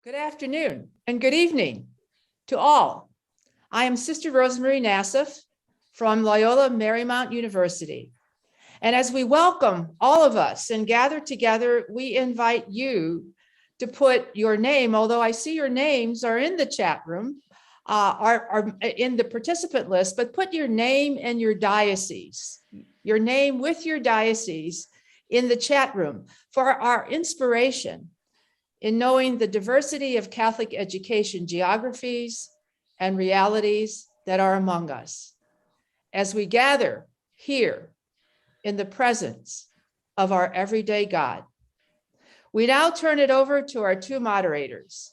Good afternoon and good evening to all. I am Sister Rosemary Nassif from Loyola Marymount University. And as we welcome all of us and gather together, we invite you to put your name, although I see your names are in the chat room, are in the participant list, but put your name and your diocese, your name with your diocese in the chat room for our inspiration in knowing the diversity of Catholic education geographies and realities that are among us as we gather here in the presence of our everyday God. We now turn it over to our two moderators.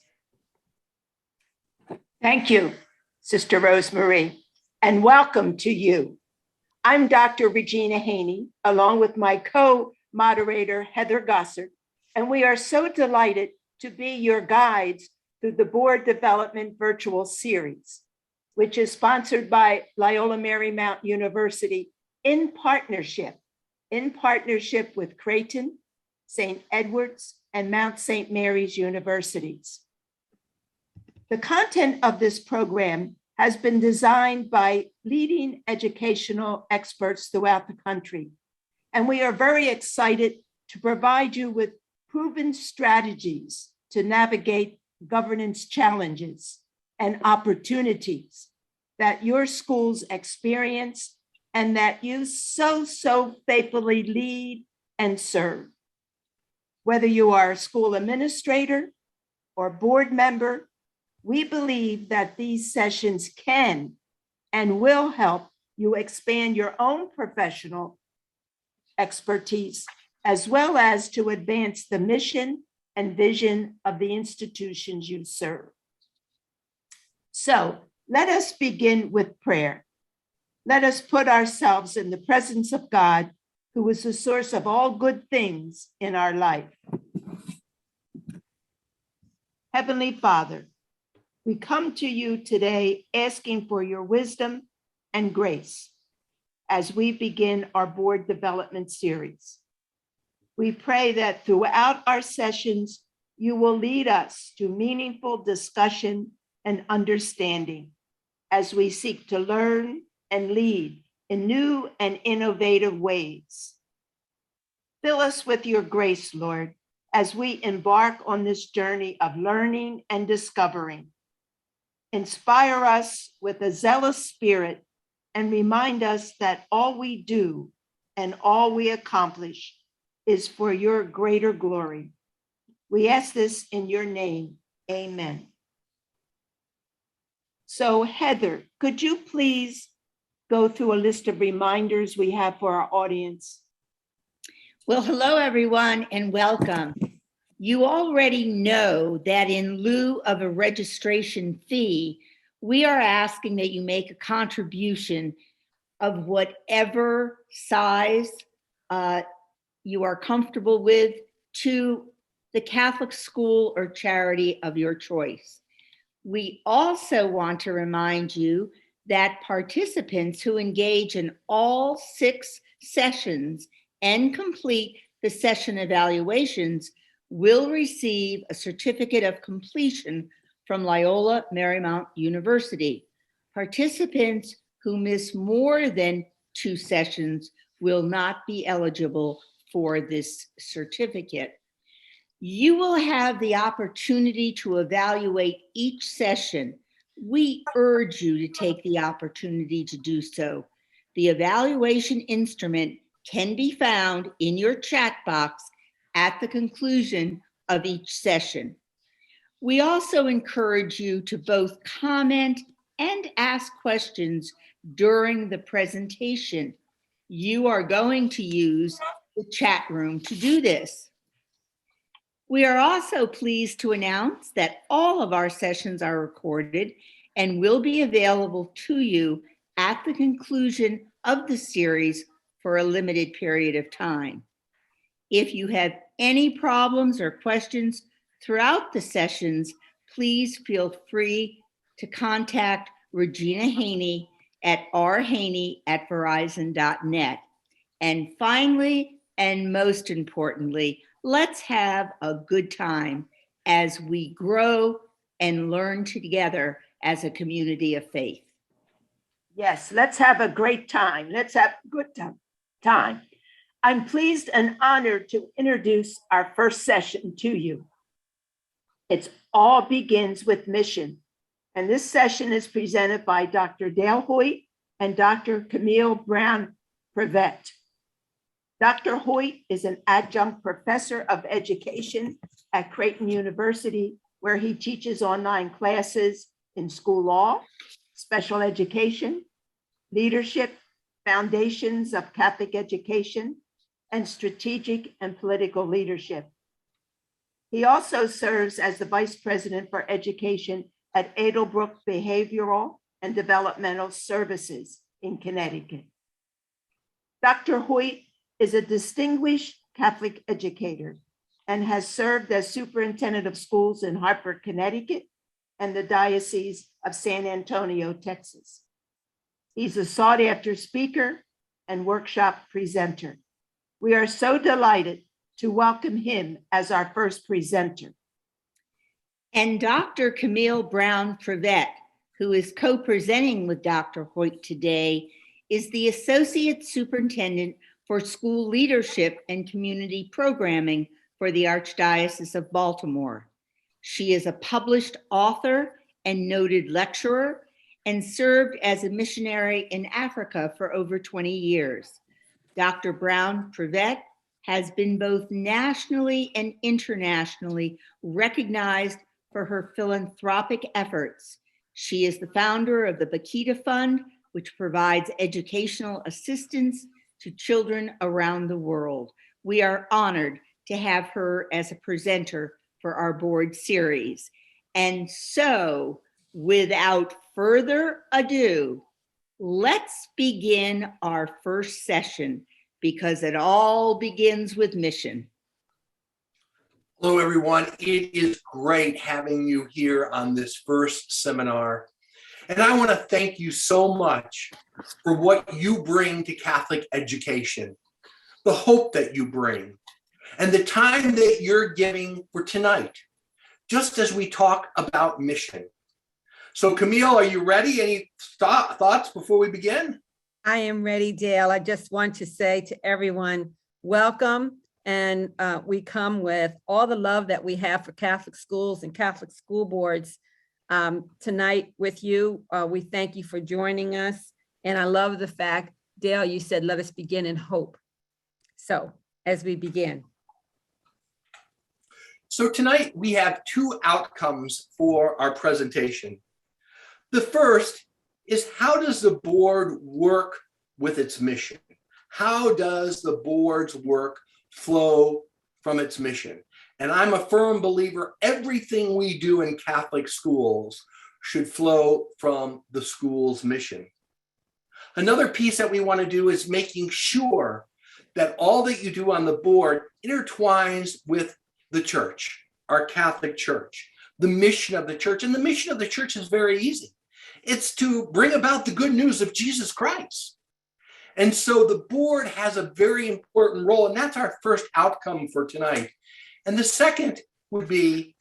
Thank you, Sister Rosemary, and welcome to you. I'm Dr. Regina Haney, along with my co-moderator, Heather Gossard, and we are so delighted to be your guides through the Board Development Virtual Series, which is sponsored by Loyola Marymount University in partnership with Creighton, St. Edward's, and Mount St. Mary's universities. The content of this program has been designed by leading educational experts throughout the country, and we are very excited to provide you with proven strategies to navigate governance challenges and opportunities that your schools experience and that you so faithfully lead and serve. Whether you are a school administrator or board member, we believe that these sessions can and will help you expand your own professional expertise, as well as to advance the mission and vision of the institutions you serve. So let us begin with prayer. Let us put ourselves in the presence of God, who is the source of all good things in our life. Heavenly Father, we come to you today asking for your wisdom and grace as we begin our board development series. We pray that throughout our sessions, you will lead us to meaningful discussion and understanding as we seek to learn and lead in new and innovative ways. Fill us with your grace, Lord, as we embark on this journey of learning and discovering. Inspire us with a zealous spirit and remind us that all we do and all we accomplish is for your greater glory. We ask this in your name, amen. So Heather, could you please go through a list of reminders we have for our audience? Well, hello everyone and welcome. You already know that in lieu of a registration fee, we are asking that you make a contribution of whatever size you are comfortable with to the Catholic school or charity of your choice. We also want to remind you that participants who engage in all 6 sessions and complete the session evaluations will receive a certificate of completion from Loyola Marymount University. Participants who miss more than 2 sessions will not be eligible for this certificate. You will have the opportunity to evaluate each session. We urge you to take the opportunity to do so. The evaluation instrument can be found in your chat box at the conclusion of each session. We also encourage you to both comment and ask questions during the presentation. You are going to use the chat room to do this. We are also pleased to announce that all of our sessions are recorded and will be available to you at the conclusion of the series for a limited period of time. If you have any problems or questions throughout the sessions, please feel free to contact Regina Haney at rhaney@verizon.net. And finally, and most importantly, let's have a good time as we grow and learn together as a community of faith. Yes, let's have a great time. Let's have a good time. I'm pleased and honored to introduce our first session to you. It's all begins with mission. And this session is presented by Dr. Dale Hoyt and Dr. Camille Brown Prevet. Dr. Hoyt is an adjunct professor of education at Creighton University, where he teaches online classes in school law, special education, leadership, foundations of Catholic education, and strategic and political leadership. He also serves as the Vice President for Education at Edelbrook Behavioral and Developmental Services in Connecticut. Dr. Hoyt is a distinguished Catholic educator and has served as superintendent of schools in Hartford, Connecticut, and the Diocese of San Antonio, Texas. He's a sought-after speaker and workshop presenter. We are so delighted to welcome him as our first presenter. And Dr. Camille Brown Prevet, who is co-presenting with Dr. Hoyt today, is the Associate Superintendent for School Leadership and Community Programming for the Archdiocese of Baltimore. She is a published author and noted lecturer and served as a missionary in Africa for over 20 years. Dr. Brown Prevet has been both nationally and internationally recognized for her philanthropic efforts. She is the founder of the Bakita Fund, which provides educational assistance to children around the world. We are honored to have her as a presenter for our board series. And so, without further ado, let's begin our first session, because it all begins with mission. Hello, everyone. It is great having you here on this first seminar. And I want to thank you so much for what you bring to Catholic education, the hope that you bring, and the time that you're giving for tonight, just as we talk about mission. So Camille, are you ready? Any thoughts before we begin? I am ready, Dale. I just want to say to everyone, welcome. And we come with all the love that we have for Catholic schools and Catholic school boards tonight with you. We thank you for joining us. And I love the fact, Dale, you said, let us begin in hope. So as we begin. So tonight we have two outcomes for our presentation. The first is, how does the board work with its mission? How does the board's work flow from its mission? And I'm a firm believer everything we do in Catholic schools should flow from the school's mission. Another piece that we want to do is making sure that all that you do on the board intertwines with the church, our Catholic Church, the mission of the church. And the mission of the church is very easy. It's to bring about the good news of Jesus Christ. And so the board has a very important role, and that's our first outcome for tonight. And the second would be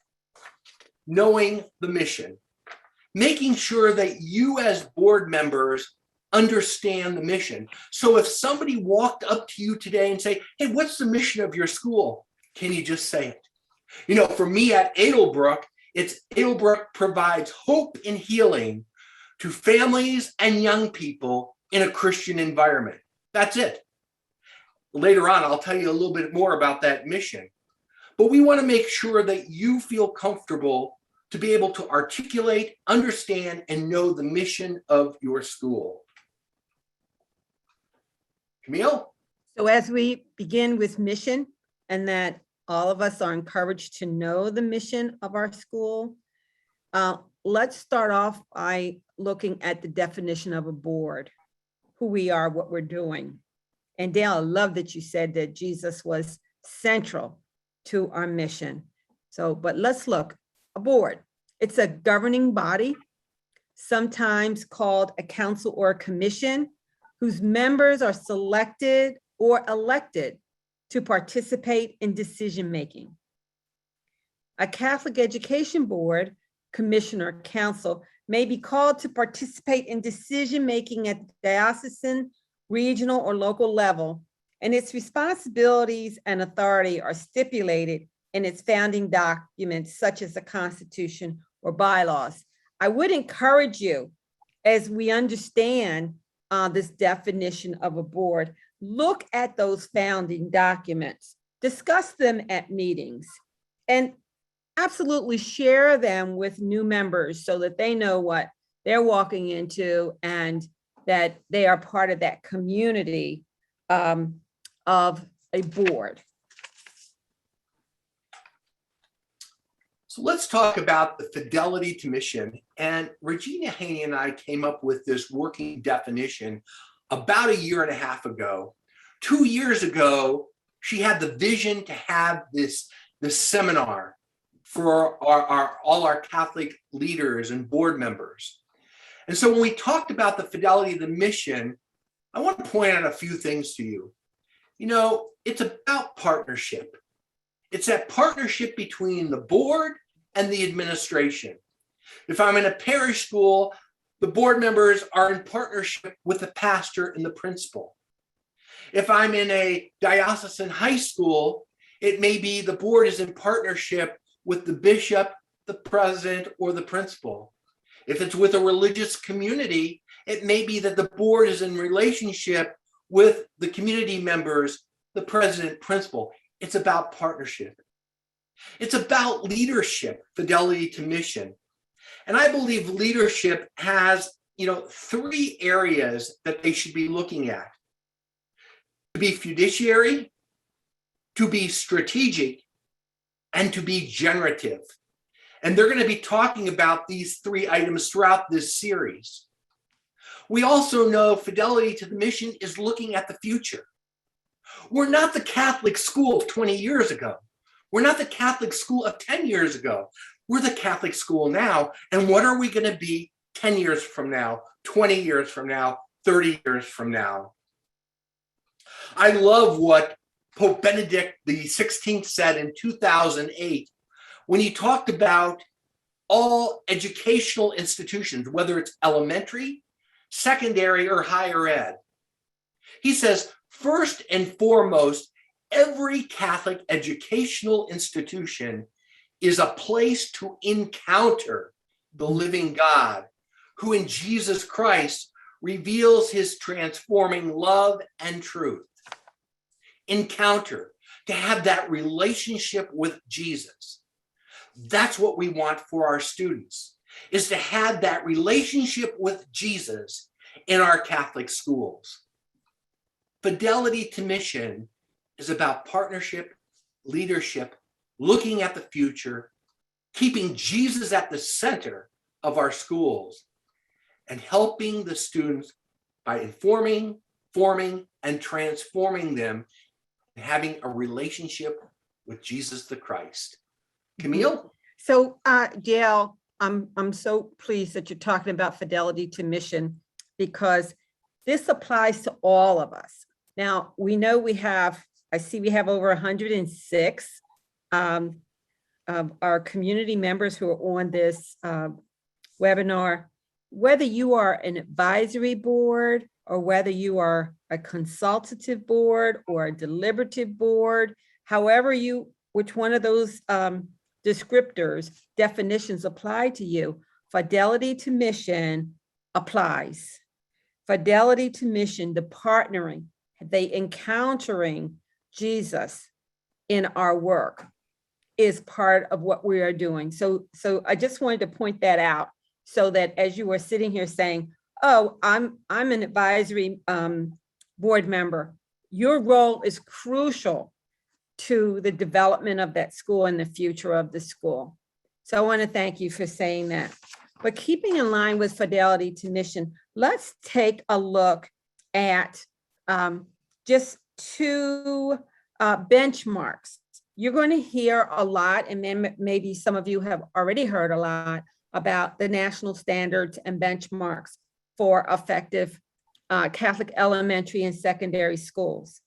knowing the mission, making sure that you as board members understand the mission. So if somebody walked up to you today and say, hey, what's the mission of your school? Can you just say it? You know, for me at Edelbrook, it's Edelbrook provides hope and healing to families and young people in a Christian environment. That's it. Later on, I'll tell you a little bit more about that mission. But we want to make sure that you feel comfortable to be able to articulate, understand, and know the mission of your school. Camille? So as we begin with mission, and that all of us are encouraged to know the mission of our school, let's start off by looking at the definition of a board, who we are, what we're doing. And Dale, I love that you said that Jesus was central to our mission. So, but let's look, a board. It's a governing body, sometimes called a council or a commission, whose members are selected or elected to participate in decision-making. A Catholic Education Board, Commission, or Council may be called to participate in decision-making at the diocesan, regional, or local level, and its responsibilities and authority are stipulated in its founding documents, such as the Constitution or bylaws. I would encourage you, as we understand this definition of a board, look at those founding documents, discuss them at meetings, and absolutely share them with new members so that they know what they're walking into and that they are part of that community of a board. So let's talk about the fidelity to mission. And Regina Haney and I came up with this working definition about 1.5 years ago. 2 years ago, she had the vision to have this seminar for all our Catholic leaders and board members. And so when we talked about the fidelity of the mission, I want to point out a few things to you. You know, it's about partnership. It's that partnership between the board and the administration. If I'm in a parish school, the board members are in partnership with the pastor and the principal. If I'm in a diocesan high school, it may be the board is in partnership with the bishop, the president, or the principal. If it's with a religious community, it may be that the board is in relationship with the community members, the president, principal. It's about partnership. It's about leadership, fidelity to mission. And I believe leadership has, 3 areas that they should be looking at. To be fiduciary, to be strategic, and to be generative. And they're going to be talking about these 3 items throughout this series. We also know fidelity to the mission is looking at the future. We're not the Catholic school of 20 years ago. We're not the Catholic school of 10 years ago. We're the Catholic school now. And what are we going to be 10 years from now, 20 years from now, 30 years from now? I love what Pope Benedict XVI said in 2008 when he talked about all educational institutions, whether it's elementary, secondary, or higher ed. He says, first and foremost, every Catholic educational institution is a place to encounter the living God, who in Jesus Christ reveals his transforming love and truth. Encounter, to have that relationship with Jesus. That's what we want for our students, is to have that relationship with Jesus in our Catholic schools. Fidelity to mission is about partnership, leadership, looking at the future, keeping Jesus at the center of our schools, and helping the students by informing, forming, and transforming them, and having a relationship with Jesus the Christ. Camille? So, Dale, I'm so pleased that you're talking about fidelity to mission, because this applies to all of us. Now, we know I see we have over 106 of our community members who are on this webinar. Whether you are an advisory board or whether you are a consultative board or a deliberative board, which one of those descriptors, definitions apply to you, fidelity to mission applies. Fidelity to mission, the partnering, the encountering Jesus in our work is part of what we are doing. So I just wanted to point that out so that as you were sitting here saying, oh, I'm an advisory board member, your role is crucial to the development of that school and the future of the school. So I want to thank you for saying that. But keeping in line with fidelity to mission, let's take a look at just 2 benchmarks. You're going to hear a lot, and then maybe some of you have already heard a lot about the national standards and benchmarks for effective Catholic elementary and secondary schools.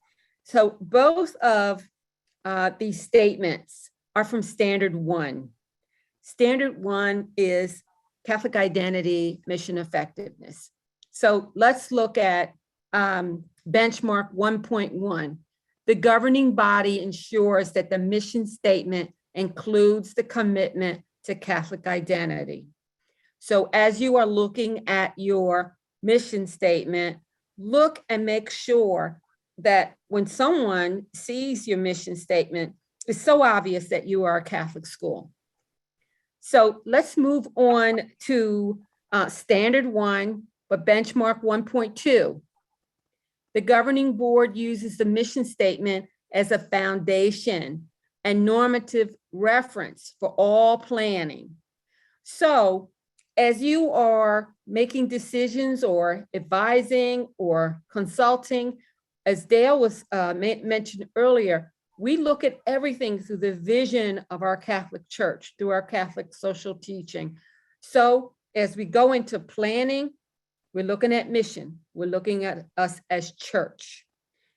So both of these statements are from Standard 1. Standard 1 is Catholic identity, mission effectiveness. So let's look at benchmark 1.1. The governing body ensures that the mission statement includes the commitment to Catholic identity. So as you are looking at your mission statement, look and make sure that when someone sees your mission statement, it's so obvious that you are a Catholic school. So let's move on to Standard 1, but benchmark 1.2. The governing board uses the mission statement as a foundation and normative reference for all planning. So as you are making decisions or advising or consulting, as Dale was mentioned earlier, we look at everything through the vision of our Catholic Church, through our Catholic social teaching. So as we go into planning, we're looking at mission. We're looking at us as church.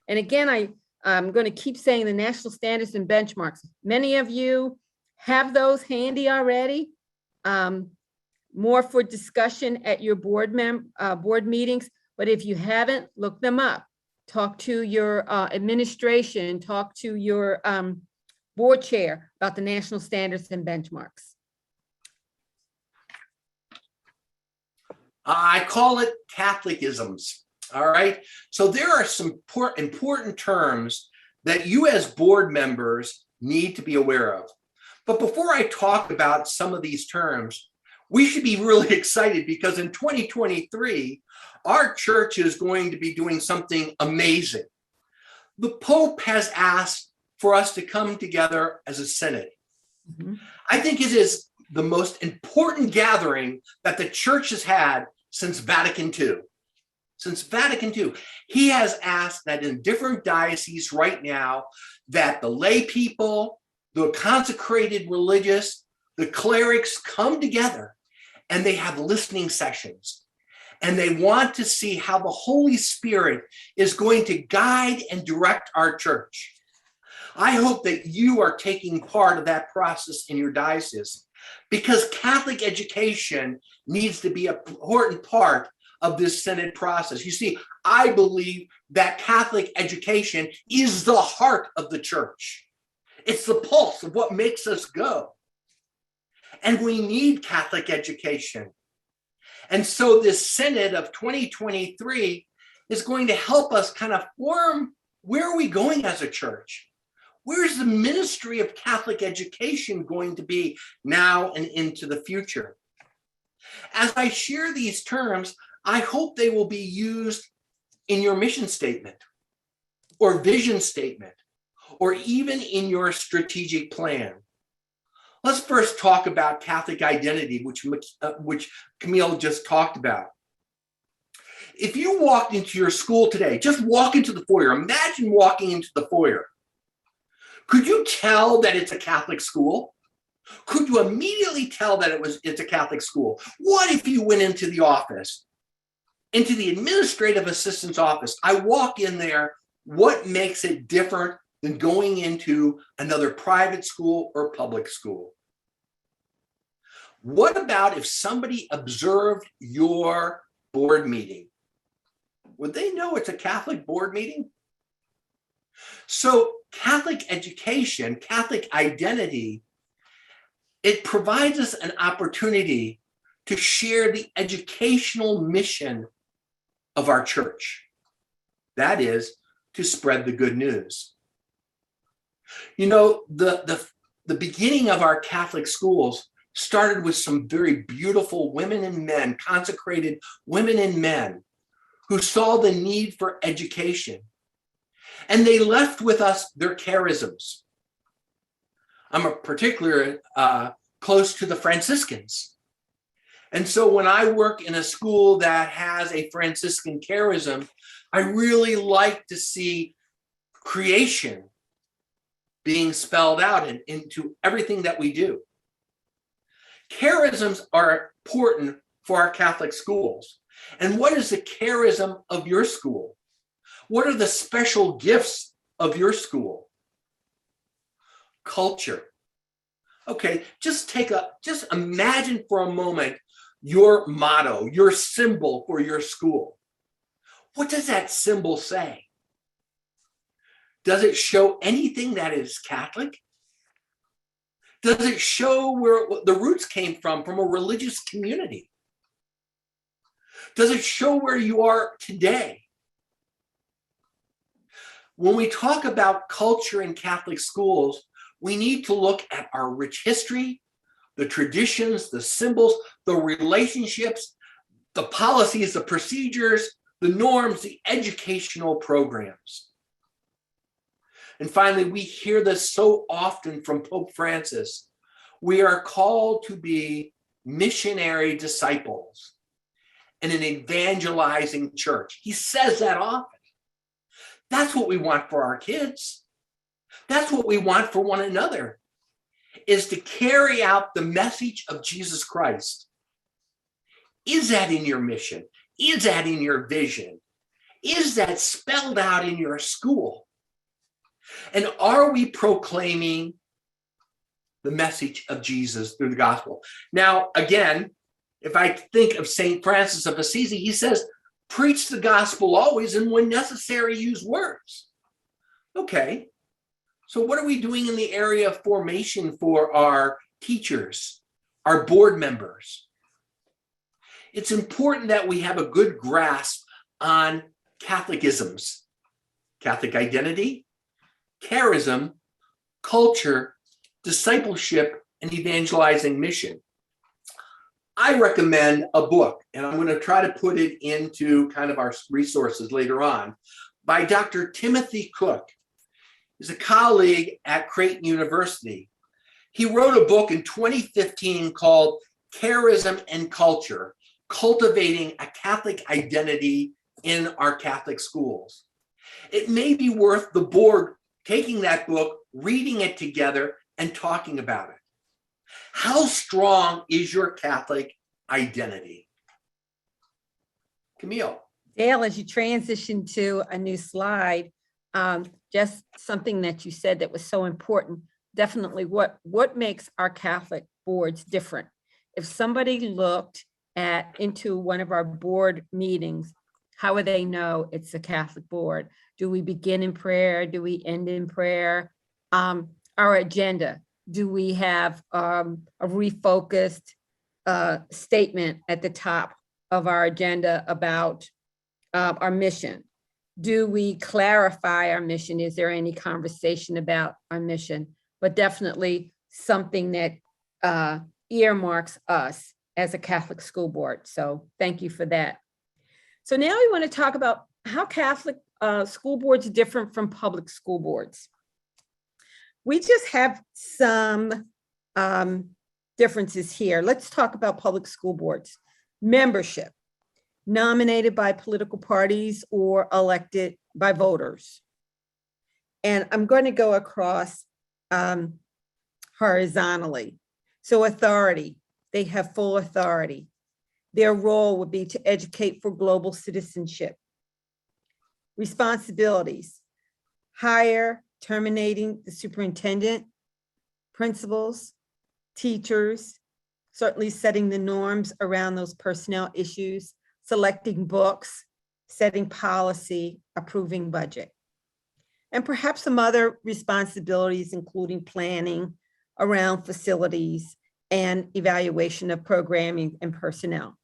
And again, I'm going to keep saying the national standards and benchmarks. Many of you have those handy already. More for discussion at your board meetings. But if you haven't, look them up. Talk to your administration, talk to your board chair about the national standards and benchmarks. I call it Catholicisms. All right. So there are some important terms that you as board members need to be aware of. But before I talk about some of these terms, we should be really excited because in 2023, our church is going to be doing something amazing. The Pope has asked for us to come together as a synod. Mm-hmm. I think it is the most important gathering that the church has had since Vatican II. Since Vatican II, he has asked that in different dioceses right now, that the lay people, the consecrated religious, the clerics come together and they have listening sessions. And they want to see how the Holy Spirit is going to guide and direct our church. I hope that you are taking part of that process in your diocese, because Catholic education needs to be an important part of this synod process. You see, I believe that Catholic education is the heart of the church. It's the pulse of what makes us go. And we need Catholic education. And so this synod of 2023 is going to help us kind of form, where are we going as a church? Where's the ministry of Catholic education going to be now and into the future? As I share these terms, I hope they will be used in your mission statement or vision statement, or even in your strategic plan. Let's first talk about Catholic identity, which Camille just talked about. If you walked into your school today, just walk into the foyer. Imagine walking into the foyer. Could you tell that it's a Catholic school? Could you immediately tell that it's a Catholic school? What if you went into the office, into the administrative assistant's office? I walk in there. What makes it different than going into another private school or public school? What about if somebody observed your board meeting? Would they know it's a Catholic board meeting? So Catholic education, Catholic identity, it provides us an opportunity to share the educational mission of our church. That is, to spread the good news. You know, the beginning of our Catholic schools started with some very beautiful women and men, consecrated women and men, who saw the need for education. And they left with us their charisms. I'm a particular close to the Franciscans. And so when I work in a school that has a Franciscan charism, I really like to see creation being spelled out into everything that we do. Charisms are important for our Catholic schools. And what is the charism of your school? What are the special gifts of your school? Culture. Okay, just imagine for a moment your motto, your symbol for your school. What does that symbol say? Does it show anything that is Catholic? Does it show where the roots came from a religious community? Does it show where you are today? When we talk about culture in Catholic schools, we need to look at our rich history, the traditions, the symbols, the relationships, the policies, the procedures, the norms, the educational programs. And finally, we hear this so often from Pope Francis. We are called to be missionary disciples and an evangelizing church. He says that often. That's what we want for our kids. That's what we want for one another, is to carry out the message of Jesus Christ. Is that in your mission? Is that in your vision? Is that spelled out in your school? And are we proclaiming the message of Jesus through the gospel? Now, again, if I think of St. Francis of Assisi, he says, preach the gospel always, and when necessary, use words. Okay, so what are we doing in the area of formation for our teachers, our board members? It's important that we have a good grasp on Catholicisms, Catholic identity, charism, culture, discipleship, and evangelizing mission. I recommend a book, and I'm going to try to put it into kind of our resources later on, by Dr. Timothy Cook. He's a colleague at Creighton University. He wrote a book in 2015 called Charism and Culture, Cultivating a Catholic Identity in Our Catholic Schools. It may be worth the board taking that book, reading it together, and talking about it. How strong is your Catholic identity? Camille. Dale, as you transition to a new slide, just something that you said that was so important, definitely what makes our Catholic boards different. If somebody looked into one of our board meetings, how would they know it's a Catholic board? Do we begin in prayer? Do we end in prayer? Our agenda. Do we have a refocused statement at the top of our agenda about our mission? Do we clarify our mission? Is there any conversation about our mission? But definitely something that earmarks us as a Catholic school board. So thank you for that. So now we want to talk about how Catholic school boards are different from public school boards. We just have some differences here. Let's talk about public school boards. Membership, nominated by political parties or elected by voters. And I'm going to go across horizontally. So authority, they have full authority. Their role would be to educate for global citizenship. Responsibilities, hire, terminating the superintendent, principals, teachers, certainly setting the norms around those personnel issues, selecting books, setting policy, approving budget. And perhaps some other responsibilities, including planning around facilities and evaluation of programming and personnel.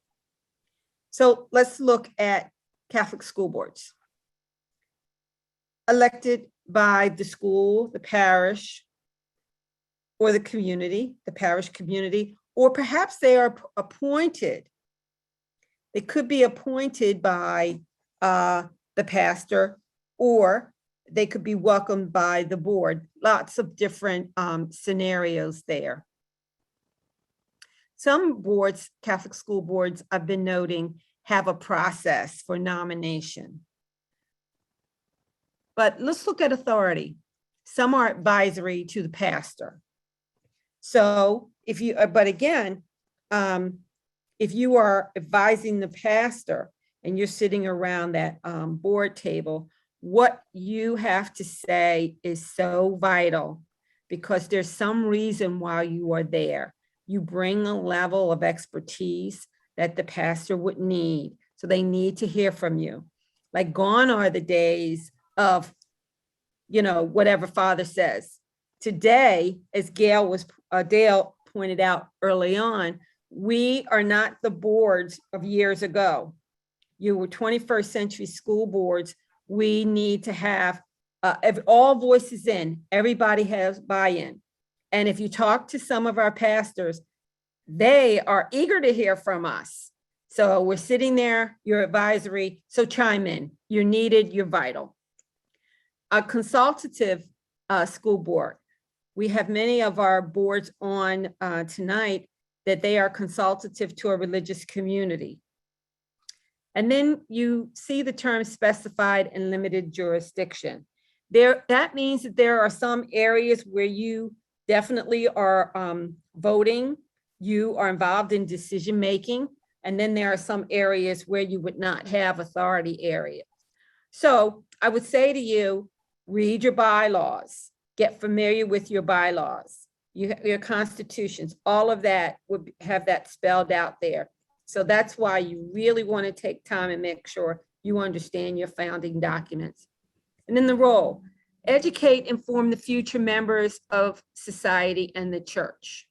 So let's look at Catholic school boards. Elected by the school, the parish, or the community, the parish community, or perhaps they are appointed. They could be appointed by the pastor, or they could be welcomed by the board. Lots of different scenarios there. Some boards, Catholic school boards, I've been noting, have a process for nomination. But let's look at authority. Some are advisory to the pastor. So if you, but again, if you are advising the pastor and you're sitting around that board table, what you have to say is so vital because there's some reason why you are there. You bring a level of expertise that the pastor would need. So they need to hear from you. Like, gone are the days of, whatever father says. Today, as Dale pointed out early on, we are not the boards of years ago. You were 21st century school boards. We need to have all voices in, everybody has buy-in. And if you talk to some of our pastors, they are eager to hear from us. So we're sitting there, your advisory, so chime in. You're needed, you're vital. A consultative school board. We have many of our boards on tonight that they are consultative to a religious community. And then you see the term specified and limited jurisdiction. That means that there are some areas where you definitely are voting, you are involved in decision-making, and then there are some areas where you would not have authority areas. So I would say to you, read your bylaws, get familiar with your bylaws, your constitutions, all of that would have that spelled out there. So that's why you really want to take time and make sure you understand your founding documents. And then the role, educate, inform the future members of society and the church.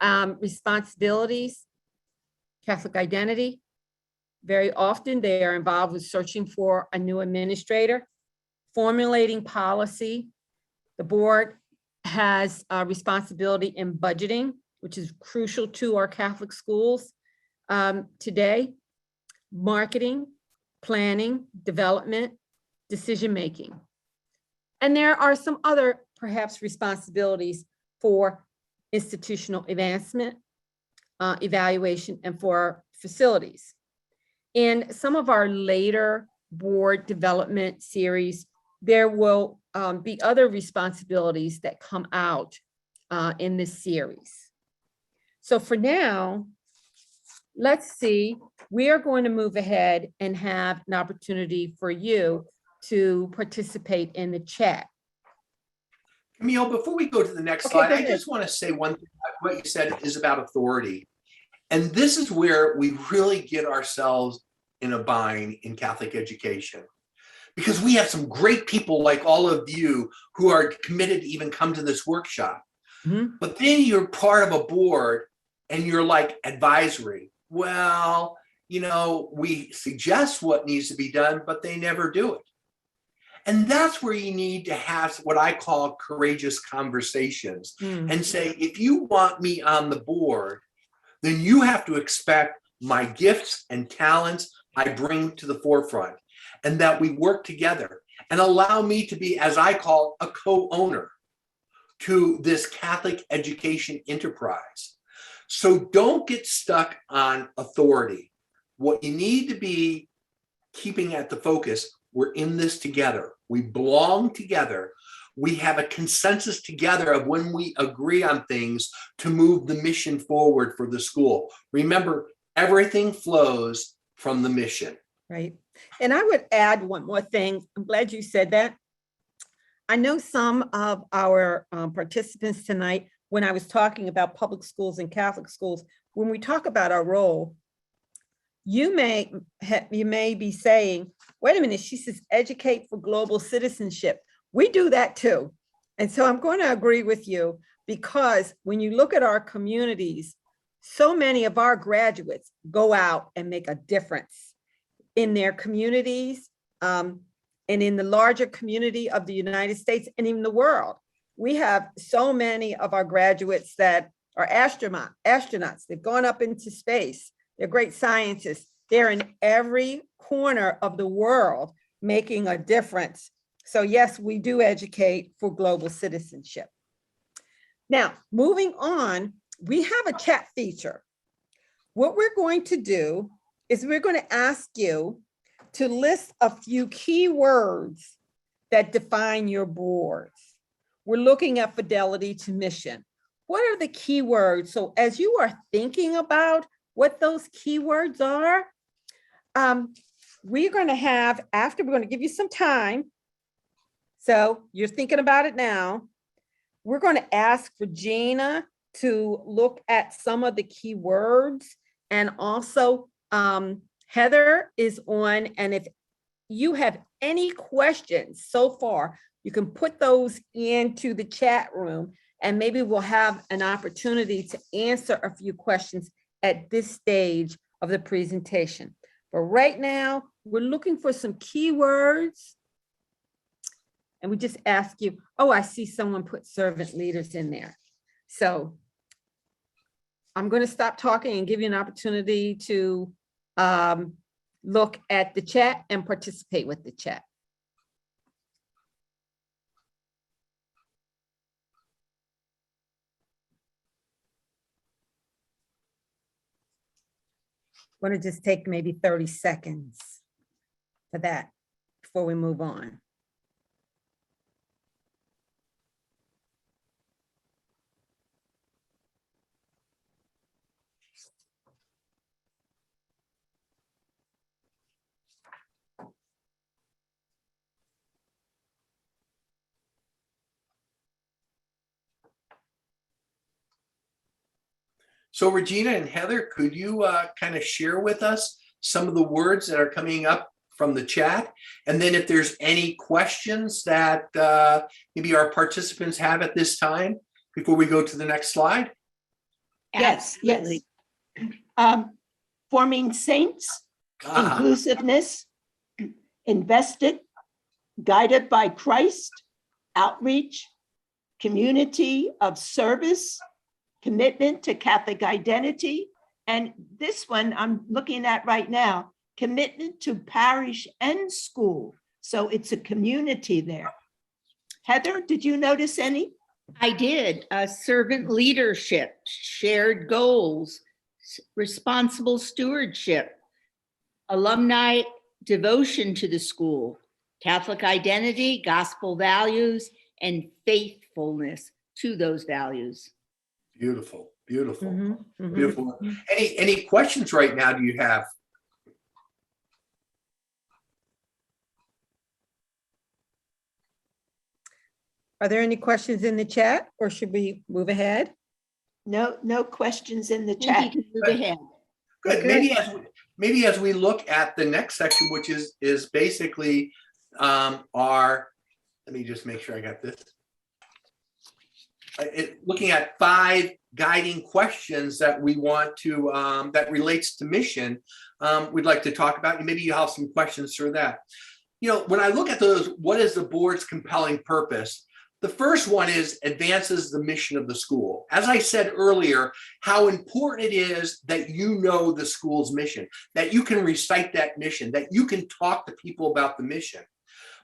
Responsibilities, Catholic identity. Very often they are involved with searching for a new administrator, formulating policy. The board has a responsibility in budgeting, which is crucial to our Catholic schools today. Marketing, planning, development, decision-making. And there are some other perhaps responsibilities for institutional advancement, evaluation, and for facilities. In some of our later board development series, there will be other responsibilities that come out in this series. So for now, let's see, we are going to move ahead and have an opportunity for you to participate in the chat. Camille, before we go to the next slide, I just want to say one thing. What you said is about authority. And this is where we really get ourselves in a bind in Catholic education. Because we have some great people like all of you who are committed to even come to this workshop. Mm-hmm. But then you're part of a board and you're like advisory. Well, we suggest what needs to be done, but they never do it. And that's where you need to have what I call courageous conversations and say, if you want me on the board, then you have to expect my gifts and talents I bring to the forefront, and that we work together and allow me to be, as I call, a co-owner to this Catholic education enterprise. So don't get stuck on authority. What you need to be keeping at the focus, we're in this together. We belong together. We have a consensus together of when we agree on things to move the mission forward for the school. Remember, everything flows from the mission. Right. And I would add one more thing. I'm glad you said that. I know some of our participants tonight, when I was talking about public schools and Catholic schools, when we talk about our role, you may be saying, wait a minute, she says educate for global citizenship. We do that too. And so I'm going to agree with you, because when you look at our communities, so many of our graduates go out and make a difference in their communities and in the larger community of the United States and even the world. We have so many of our graduates that are astronauts. They've gone up into space. They're great scientists. They're in every corner of the world making a difference. So yes, we do educate for global citizenship. Now, moving on, we have a chat feature. What we're going to do is we're going to ask you to list a few key words that define your boards. We're looking at fidelity to mission. What are the key words? So as you are thinking about what those key words are, we're going to give you some time. So you're thinking about it now. We're going to ask Regina to look at some of the key words, and also Heather is on. And if you have any questions so far, you can put those into the chat room, and maybe we'll have an opportunity to answer a few questions at this stage of the presentation. But right now, we're looking for some keywords. And we just ask you, oh, I see someone put servant leaders in there. So I'm going to stop talking and give you an opportunity to look at the chat and participate with the chat. I'm going to just take maybe 30 seconds for that before we move on. So Regina and Heather, could you kind of share with us some of the words that are coming up from the chat? And then if there's any questions that maybe our participants have at this time before we go to the next slide? Yes, yes. Absolutely. Forming saints, Ah, inclusiveness, invested, guided by Christ, outreach, community of service, commitment to Catholic identity. And this one I'm looking at right now, commitment to parish and school. So it's a community there. Heather, did you notice any? I did. Servant leadership, shared goals, responsible stewardship, alumni devotion to the school, Catholic identity, gospel values, and faithfulness to those values. beautiful, beautiful, Mhm, mhm. beautiful. Any questions right now do you have? Are there any questions in the chat, or should we move ahead? No questions in the I think chat. you can move ahead. Good. Okay. Maybe as we look at the next section, which is basically our, let me just make sure I got this. Looking at 5 guiding questions that we want to, that relates to mission, we'd like to talk about, and maybe you have some questions for that. You know, when I look at those, what is the board's compelling purpose? The first one is advances the mission of the school. As I said earlier, how important it is that you know the school's mission, that you can recite that mission, that you can talk to people about the mission.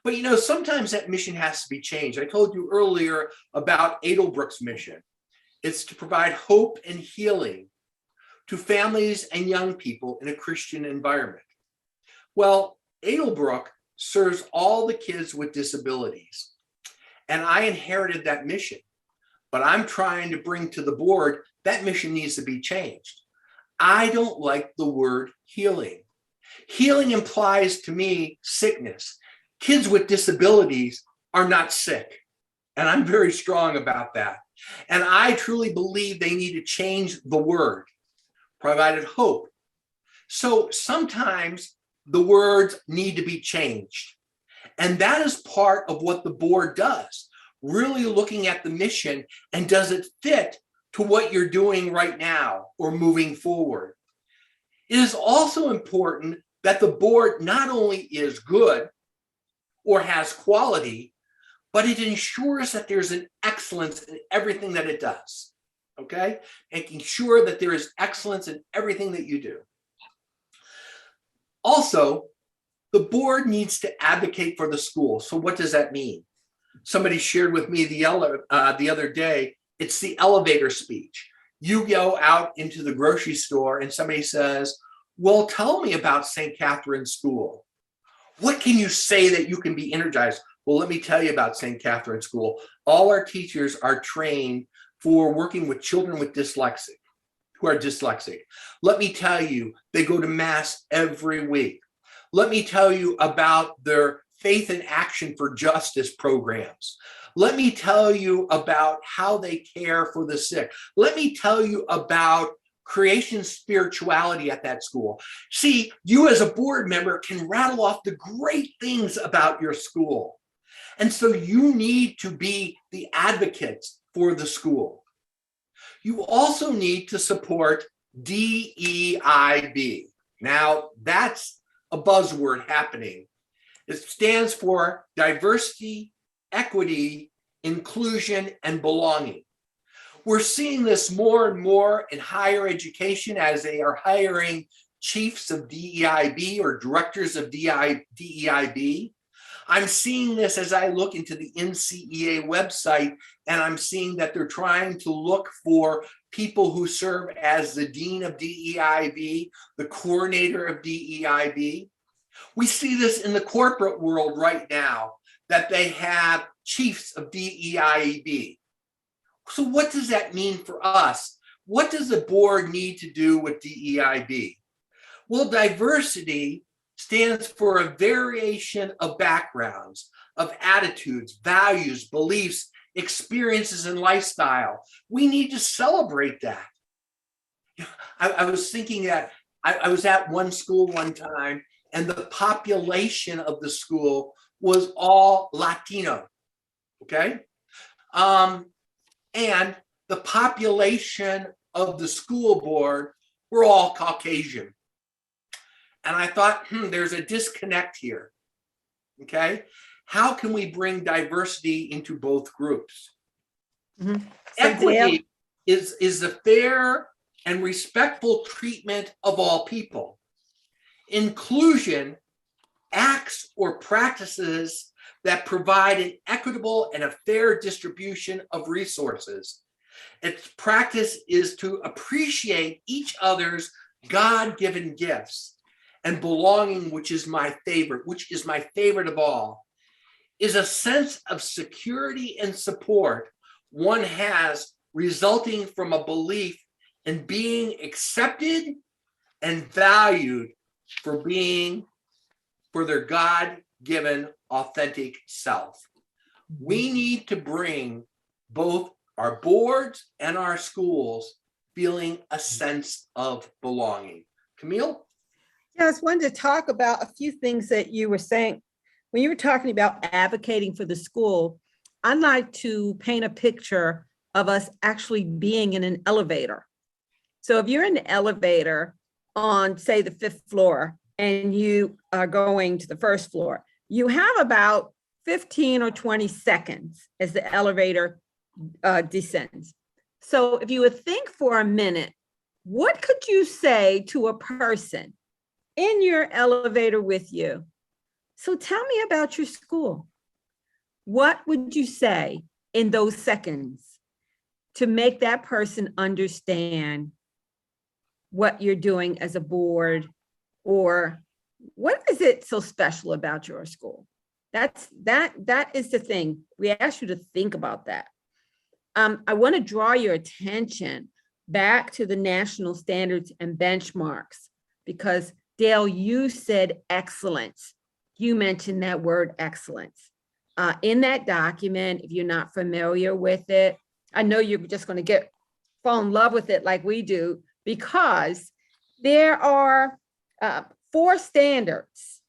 But you know, sometimes that mission has to be changed. I told you earlier about Edelbrook's mission. It's to provide hope and healing to families and young people in a Christian environment. Well, Edelbrook serves all the kids with disabilities. And I inherited that mission, but I'm trying to bring to the board that mission needs to be changed. I don't like the word healing. Healing implies to me sickness. Kids with disabilities are not sick. And I'm very strong about that. And I truly believe they need to change the word, provided hope. So sometimes the words need to be changed. And that is part of what the board does, really looking at the mission and does it fit to what you're doing right now or moving forward. It is also important that the board not only is good or has quality, but it ensures that there's an excellence in everything that it does, okay? Making sure that there is excellence in everything that you do. Also, the board needs to advocate for the school. So what does that mean? Somebody shared with me the other day, it's the elevator speech. You go out into the grocery store and somebody says, well, tell me about St. Catherine's School. What can you say that you can be energized? Well, let me tell you about St. Catherine's School. All our teachers are trained for working with children with dyslexia, who are dyslexic. Let me tell you, they go to mass every week. Let me tell you about their Faith in Action for Justice programs. Let me tell you about how they care for the sick. Let me tell you about creation spirituality at that school. See, you as a board member can rattle off the great things about your school. And so you need to be the advocates for the school. You also need to support DEIB. Now, that's a buzzword happening. It stands for diversity, equity, inclusion, and belonging. We're seeing this more and more in higher education as they are hiring chiefs of DEIB or directors of DEIB. I'm seeing this as I look into the NCEA website, and I'm seeing that they're trying to look for people who serve as the dean of DEIB, the coordinator of DEIB. We see this in the corporate world right now, that they have chiefs of DEIB. So what does that mean for us? What does the board need to do with DEIB? Well, diversity stands for a variation of backgrounds, of attitudes, values, beliefs, experiences, and lifestyle. We need to celebrate that. I was thinking that I was at one school one time, and the population of the school was all Latino, okay? And the population of the school board were all Caucasian. And I thought, there's a disconnect here, okay? How can we bring diversity into both groups? Mhm. Equity is the fair and respectful treatment of all people. Inclusion, acts or practices that provide an equitable and a fair distribution of resources. Its practice is to appreciate each other's God-given gifts. And belonging, which is my favorite of all, is a sense of security and support one has resulting from a belief in being accepted and valued for their God-given authentic self. We need to bring both our boards and our schools feeling a sense of belonging. Camille? Yeah, I just wanted to talk about a few things that you were saying. When you were talking about advocating for the school, I'd like to paint a picture of us actually being in an elevator. So if you're in the elevator on, say, the 5th floor, and you are going to the 1st floor, you have about 15 or 20 seconds as the elevator descends. So if you would think for a minute, what could you say to a person in your elevator with you? So tell me about your school. What would you say in those seconds to make that person understand what you're doing as a board, or what is it so special about your school? That is the thing. We ask you to think about that. I want to draw your attention back to the national standards and benchmarks, because Dale, you said excellence. You mentioned that word excellence. In that document, if you're not familiar with it, I know you're just going to fall in love with it like we do, because there are 4 standards.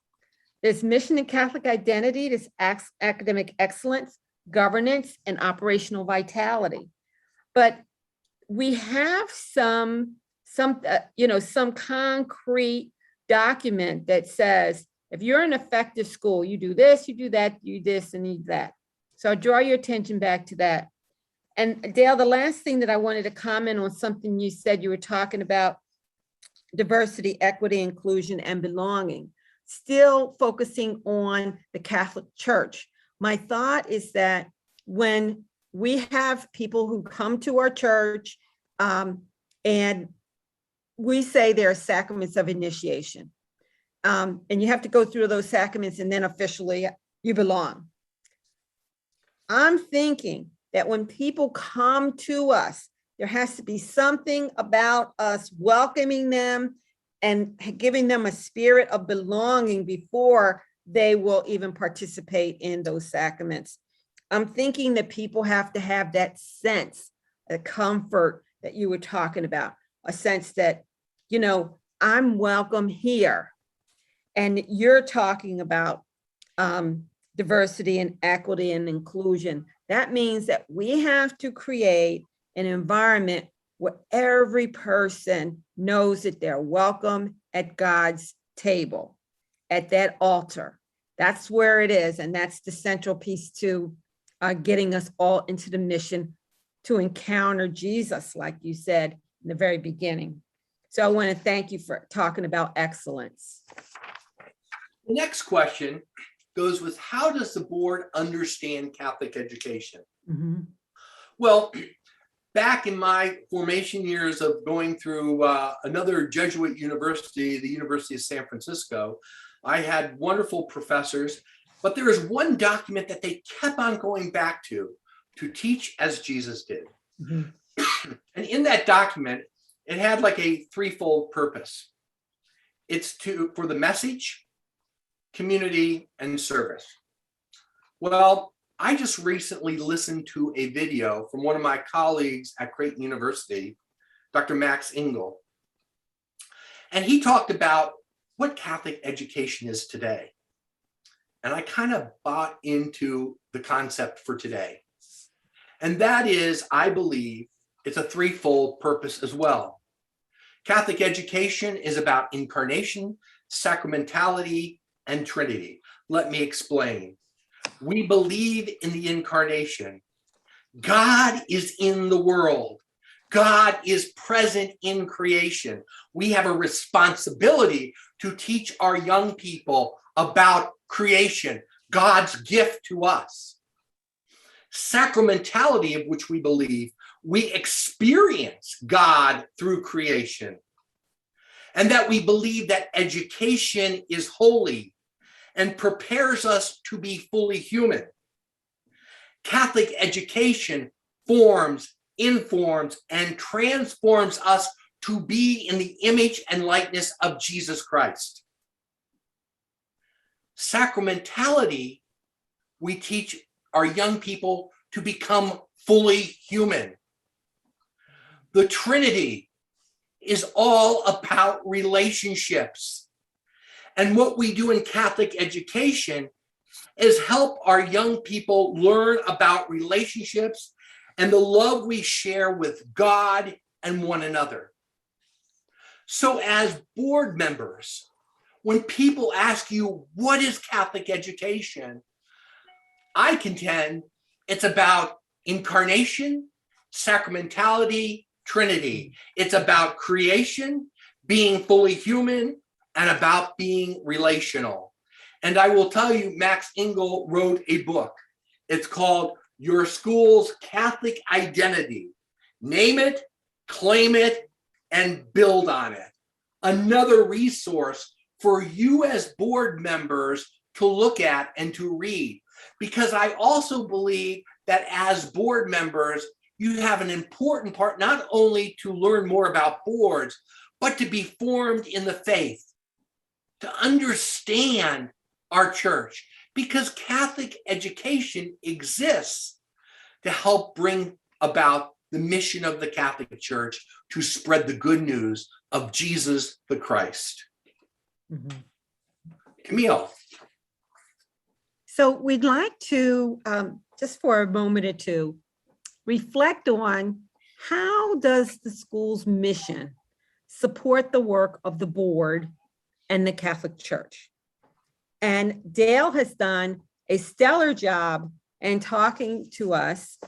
There's mission and Catholic identity, there's academic excellence, governance, and operational vitality. But we have some concrete document that says, if you're an effective school, you do this, you do that, you do this, and you do that. So I'll draw your attention back to that. And Dale, the last thing that I wanted to comment on, something you said, you were talking about diversity, equity, inclusion, and belonging, still focusing on the Catholic Church. My thought is that when we have people who come to our church and we say there are sacraments of initiation, and you have to go through those sacraments and then officially you belong. I'm thinking that when people come to us, there has to be something about us welcoming them and giving them a spirit of belonging before they will even participate in those sacraments. I'm thinking that people have to have that sense, the comfort that you were talking about, a sense that, you know, I'm welcome here. And you're talking about diversity and equity and inclusion. That means that we have to create an environment where every person knows that they're welcome at God's table, at that altar. That's where it is. And that's the central piece to getting us all into the mission to encounter Jesus, like you said in the very beginning. So I want to thank you for talking about excellence. The next question goes with, how does the board understand Catholic education? Mm-hmm. Well, back in my formation years of going through another Jesuit university, the University of San Francisco, I had wonderful professors, but there is one document that they kept on going back to teach as Jesus did. Mm-hmm. And in that document, it had like a threefold purpose. It's for the message, community, and service. Well, I just recently listened to a video from one of my colleagues at Creighton University, Dr. Max Engel. And he talked about what Catholic education is today. And I kind of bought into the concept for today. And that is, I believe, it's a threefold purpose as well. Catholic education is about incarnation, sacramentality, and Trinity. Let me explain. We believe in the incarnation. God is in the world. God is present in creation. We have a responsibility to teach our young people about creation, God's gift to us. Sacramentality, of which we believe, we experience God through creation. And that we believe that education is holy and prepares us to be fully human. Catholic education forms, informs, and transforms us to be in the image and likeness of Jesus Christ. Sacramentality, we teach our young people to become fully human. The Trinity is all about relationships. And what we do in Catholic education is help our young people learn about relationships and the love we share with God and one another. So as board members, when people ask you, what is Catholic education? I contend it's about incarnation, sacramentality, Trinity. It's about creation, being fully human, and about being relational. And I will tell you, Max Engel wrote a book. It's called Your School's Catholic Identity. Name it, claim it, and build on it. Another resource for you as board members to look at and to read. Because I also believe that as board members, you have an important part, not only to learn more about boards, but to be formed in the faith, to understand our church, because Catholic education exists to help bring about the mission of the Catholic Church to spread the good news of Jesus the Christ. Mm-hmm. Camille. So we'd like to, just for a moment or two, reflect on how does the school's mission support the work of the board and the Catholic Church? And Dale has done a stellar job in talking to us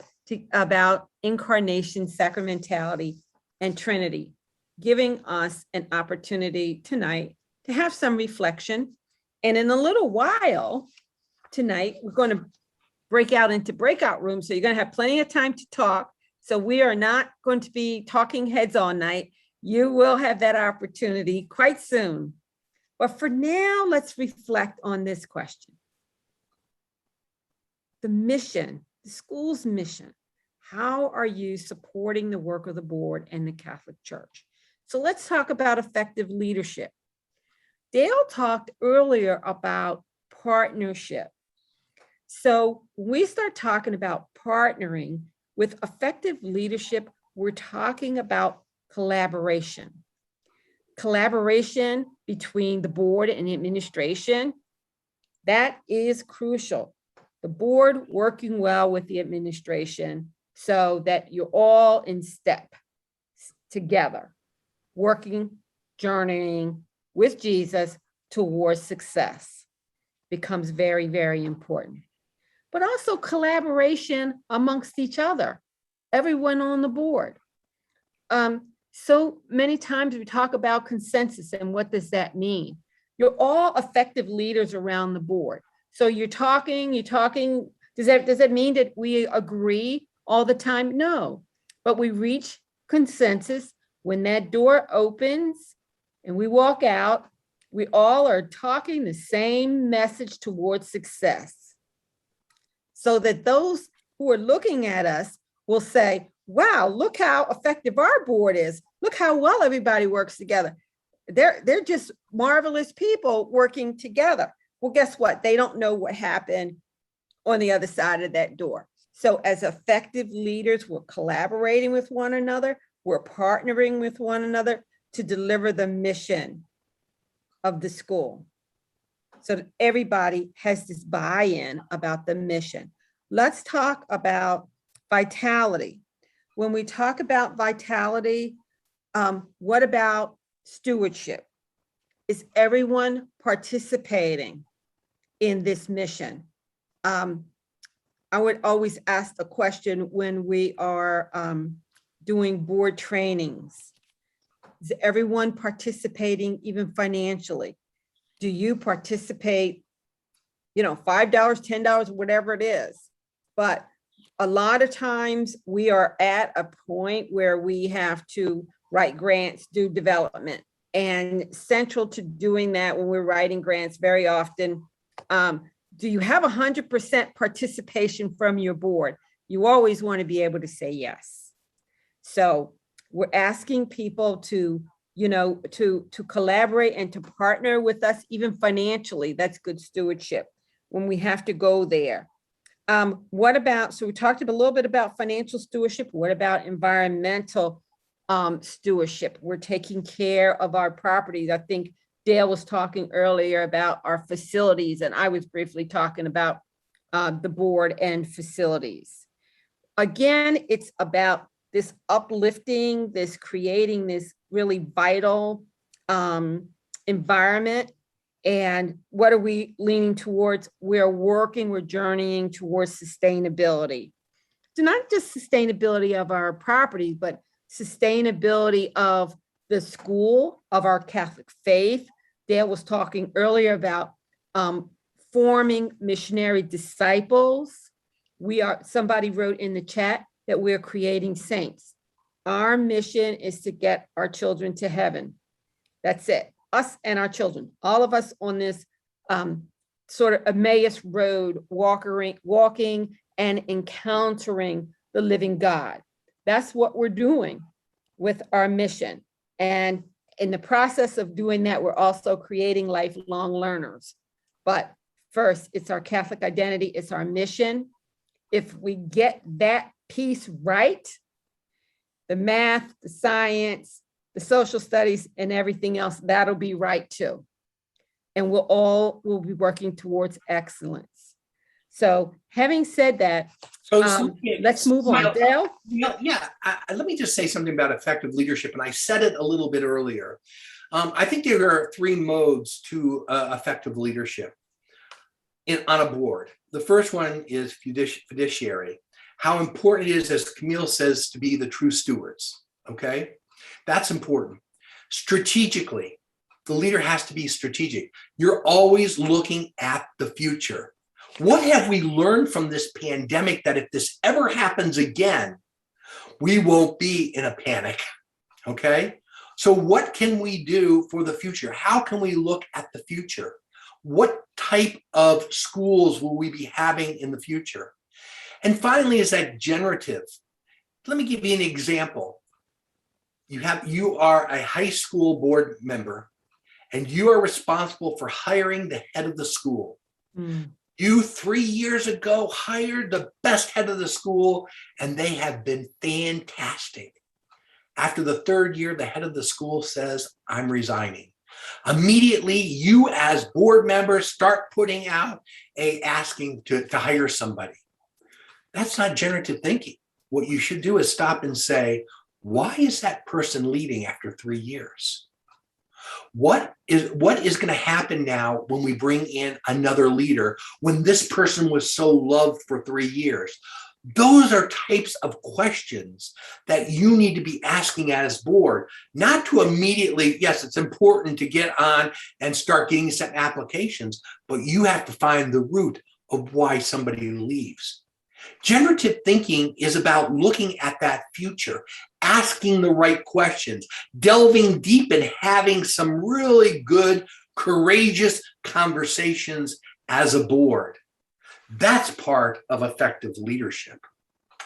about incarnation, sacramentality, and Trinity, giving us an opportunity tonight to have some reflection. And in a little while tonight, we're going to break out into breakout rooms. So you're going to have plenty of time to talk. So we are not going to be talking heads all night. You will have that opportunity quite soon. But for now, let's reflect on this question. The mission, the school's mission. How are you supporting the work of the board and the Catholic Church? So let's talk about effective leadership. Dale talked earlier about partnership. So we start talking about partnering with effective leadership. We're talking about collaboration. Collaboration between the board and the administration, that is crucial. The board working well with the administration so that you're all in step together, working, journeying with Jesus towards success becomes very, very important. But also collaboration amongst each other, everyone on the board. So many times we talk about consensus, and what does that mean? You're all effective leaders around the board. So you're talking, does that mean that we agree all the time? No, but we reach consensus when that door opens and we walk out, we all are talking the same message towards success. So that those who are looking at us will say, wow, look how effective our board is. Look how well everybody works together. They're just marvelous people working together. Well, guess what? They don't know what happened on the other side of that door. So as effective leaders, we're collaborating with one another. We're partnering with one another to deliver the mission of the school, so that everybody has this buy-in about the mission. Let's talk about vitality. When we talk about vitality, what about stewardship? Is everyone participating in this mission? I would always ask the question when we are doing board trainings. Is everyone participating even financially? Do you participate, $5, $10, whatever it is? But a lot of times we are at a point where we have to write grants, do development. And central to doing that when we're writing grants very often, do you have 100% participation from your board? You always want to be able to say yes. So we're asking people to collaborate and to partner with us, even financially. That's good stewardship when we have to go there. So we talked a little bit about financial stewardship. What about environmental stewardship? We're taking care of our properties. I think Dale was talking earlier about our facilities, and I was briefly talking about the board and facilities. Again, it's about this uplifting, this creating this really vital environment. And what are we leaning towards? We're journeying towards sustainability. So not just sustainability of our property, but sustainability of the school, of our Catholic faith. Dale was talking earlier about forming missionary disciples. Somebody wrote in the chat that we're creating saints. Our mission is to get our children to heaven. That's it. Us and our children, all of us on this sort of Emmaus road, walking and encountering the living God. That's what we're doing with our mission. And in the process of doing that, we're also creating lifelong learners. But first, it's our Catholic identity, it's our mission. If we get that piece right, the math, the science, the social studies, and everything else, that'll be right too. And we'll be working towards excellence. So having said that, let's move on. Dale? Let me just say something about effective leadership. And I said it a little bit earlier. I think there are three modes to effective leadership on a board. The first one is fiduciary. How important it is, as Camille says, to be the true stewards, okay? That's important. Strategically, the leader has to be strategic. You're always looking at the future. What have we learned from this pandemic that if this ever happens again, we won't be in a panic, okay? So what can we do for the future? How can we look at the future? What type of schools will we be having in the future? And finally, is that generative. Let me give you an example. You are a high school board member, and you are responsible for hiring the head of the school. Mm. You 3 years ago hired the best head of the school, and they have been fantastic. After the third year, the head of the school says, I'm resigning. Immediately, you as board members start putting out asking to hire somebody. That's not generative thinking. What you should do is stop and say, why is that person leaving after 3 years? What is going to happen now when we bring in another leader when this person was so loved for 3 years? Those are types of questions that you need to be asking as board, not to immediately, yes, it's important to get on and start getting some applications, but you have to find the root of why somebody leaves. Generative thinking is about looking at that future, asking the right questions, delving deep and having some really good, courageous conversations as a board. That's part of effective leadership.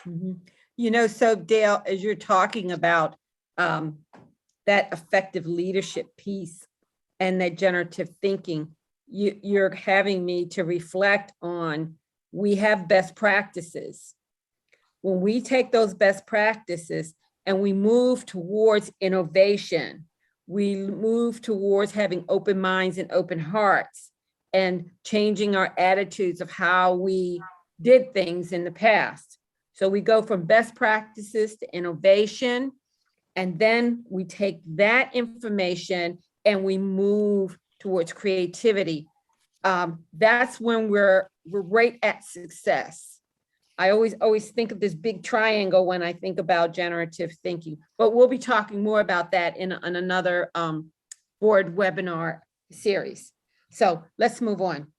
Mhm. You know, so Dale, as you're talking about that effective leadership piece and that generative thinking, you're having me to reflect on, we have best practices. When we take those best practices and we move towards innovation, we move towards having open minds and open hearts and changing our attitudes of how we did things in the past. So we go from best practices to innovation, and then we take that information and we move towards creativity. That's when we're right at success. I always think of this big triangle when I think about generative thinking, but we'll be talking more about that in another board webinar series. So let's move on.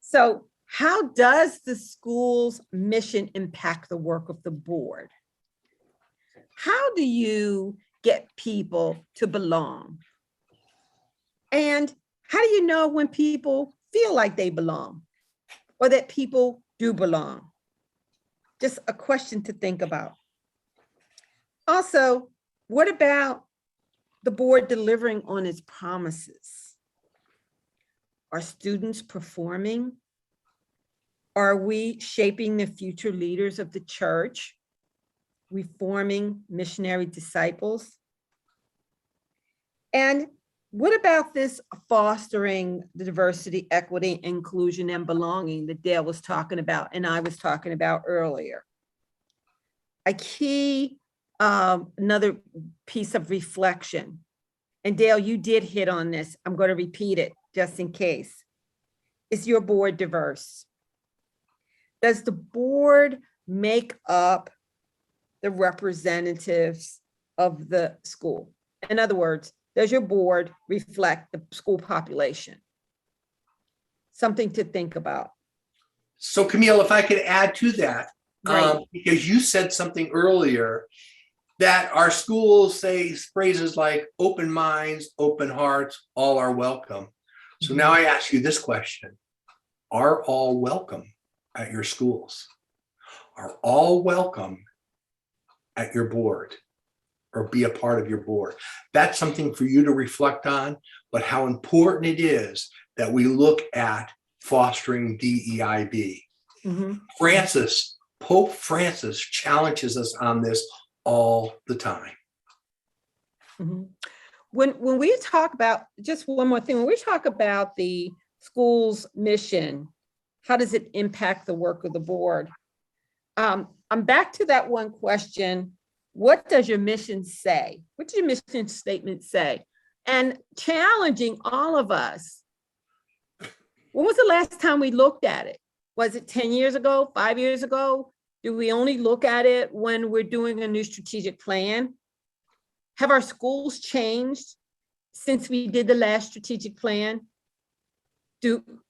So how does the school's mission impact the work of the board? How do you get people to belong? And how do you know when people feel like they belong or that people do belong? Just a question to think about. Also, what about the board delivering on its promises? Are students performing? Are we shaping the future leaders of the church? We forming missionary disciples? And what about this fostering the diversity, equity, inclusion, and belonging that Dale was talking about and I was talking about earlier? A key, another piece of reflection, and Dale, you did hit on this. I'm going to repeat it just in case. Is your board diverse? Does the board make up the representatives of the school? In other words, does your board reflect the school population? Something to think about. So Camille, if I could add to that, Right. because you said something earlier that our schools say phrases like open minds, open hearts, all are welcome. So now I ask you this question. Are all welcome at your schools? Are all welcome at your board or be a part of your board? That's something for you to reflect on, but how important it is that we look at fostering DEIB. Pope Francis challenges us on this all the time. When we talk about, just one more thing, when we talk about the school's mission, how does it impact the work of the board? I'm back to that one question. What does your mission say? What does your mission statement say? And challenging all of us. When was the last time we looked at it? Was it 10 years ago, 5 years ago? Do we only look at it when we're doing a new strategic plan? Have our schools changed since we did the last strategic plan?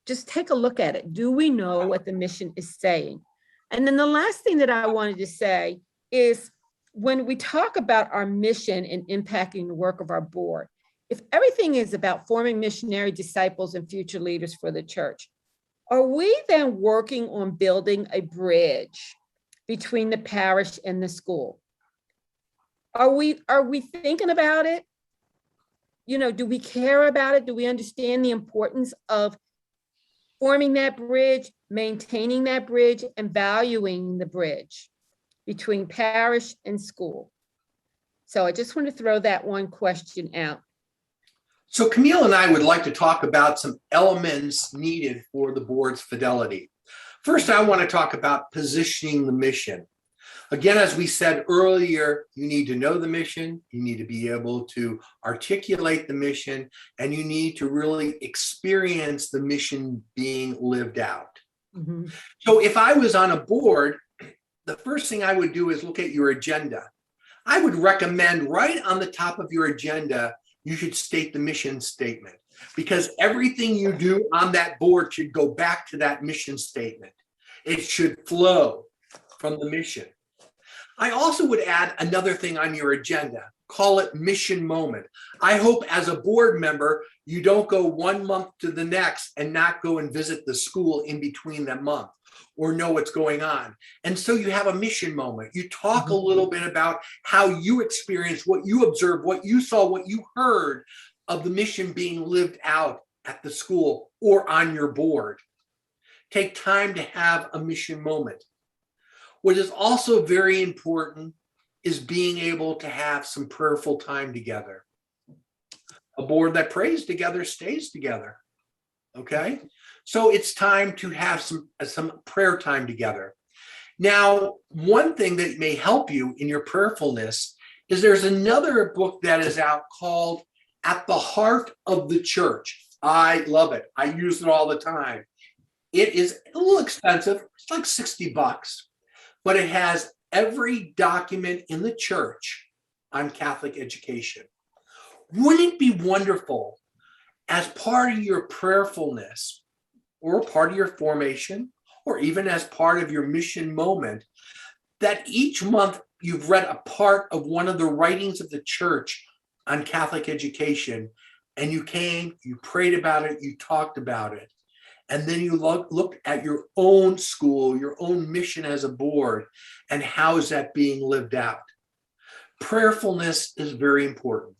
Just take a look at it. Do we know what the mission is saying? And then the last thing that I wanted to say is when we talk about our mission and impacting the work of our board, if everything is about forming missionary disciples and future leaders for the church, are we then working on building a bridge between the parish and the school? Are we thinking about it? You know, do we care about it? Do we understand the importance of forming that bridge, maintaining that bridge, and valuing the bridge between parish and school. So I just want to throw that one question out. So Camille and I would like to talk about some elements needed for the board's fidelity. First, I want to talk about positioning the mission. Again, as we said earlier, you need to know the mission, you need to be able to articulate the mission, and you need to really experience the mission being lived out. Mm-hmm. So if I was on a board, the first thing I would do is look at your agenda. I would recommend right on the top of your agenda, you should state the mission statement, because everything you do on that board should go back to that mission statement. It should flow from the mission. I also would add another thing on your agenda, call it mission moment. I hope as a board member, you don't go 1 month to the next and not go and visit the school in between that month or know what's going on. And so you have a mission moment. You talk a little bit about how you experienced, what you observed, what you saw, what you heard of the mission being lived out at the school or on your board. Take time to have a mission moment. What is also very important is being able to have some prayerful time together. A board that prays together stays together. Okay? So it's time to have some prayer time together. Now, one thing that may help you in your prayerfulness is there's another book that is out called At the Heart of the Church. I love it. I use it all the time. It is a little expensive. It's like $60, but it has every document in the church on Catholic education. Wouldn't it be wonderful as part of your prayerfulness or part of your formation, or even as part of your mission moment, that each month you've read a part of one of the writings of the church on Catholic education, and you came, you prayed about it, you talked about it, and then you looked at your own school, your own mission as a board, and how is that being lived out? Prayerfulness is very important.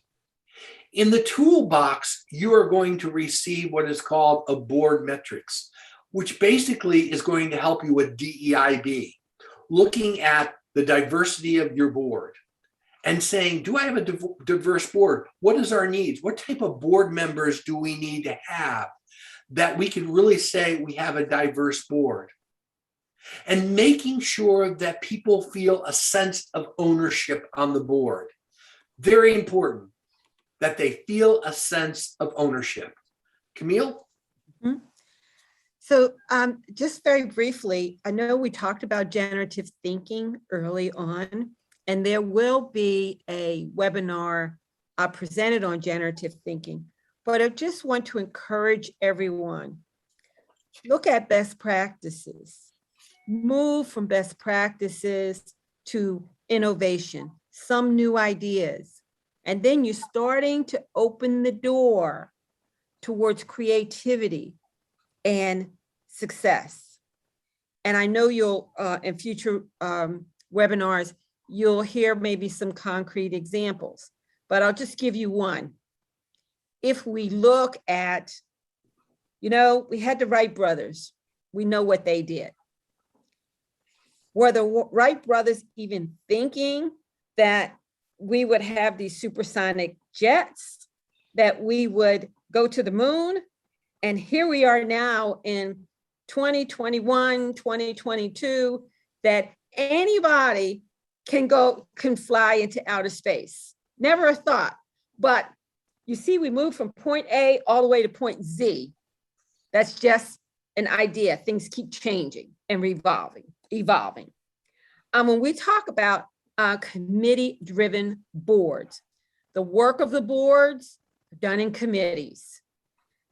In the toolbox, you are going to receive what is called a board metrics, which basically is going to help you with DEIB, looking at the diversity of your board and saying, do I have a diverse board? What is our needs? What type of board members do we need to have that we can really say we have a diverse board? And making sure that people feel a sense of ownership on the board. Very important that they feel a sense of ownership. Camille? Mm-hmm. So just very briefly, I know we talked about generative thinking early on, and there will be a webinar presented on generative thinking, but I just want to encourage everyone, look at best practices, move from best practices to innovation, some new ideas, and then you're starting to open the door towards creativity and success. And I know you'll, in future webinars, you'll hear maybe some concrete examples, but I'll just give you one. If we look at, we had the Wright brothers. We know what they did. Were the Wright brothers even thinking that we would have these supersonic jets, that we would go to the moon? And here we are now in 2021, 2022, that anybody can fly into outer space. Never a thought. But you see, we moved from point A all the way to point Z. That's just an idea. Things keep changing and evolving. When we talk about committee-driven boards, the work of the boards are done in committees.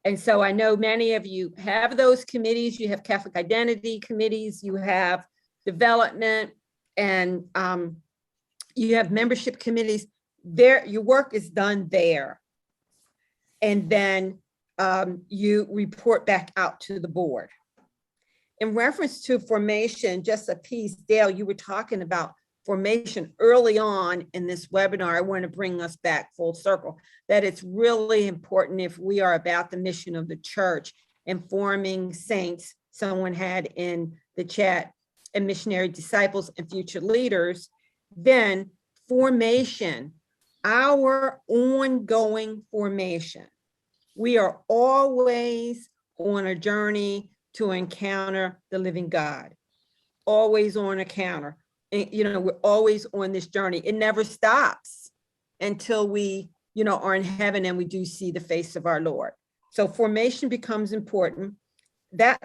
And so I know many of you have those committees. You have Catholic identity committees, you have development, and you have membership committees. There, your work is done there. And then you report back out to the board. In reference to formation, just a piece, Dale, you were talking about formation early on in this webinar. I want to bring us back full circle, that it's really important if we are about the mission of the church informing saints, someone had in the chat, and missionary disciples and future leaders. Then formation, our ongoing formation. We are always on a journey to encounter the living God, always on a counter. And, we're always on this journey. It never stops until we, are in heaven and we do see the face of our Lord. So formation becomes important, that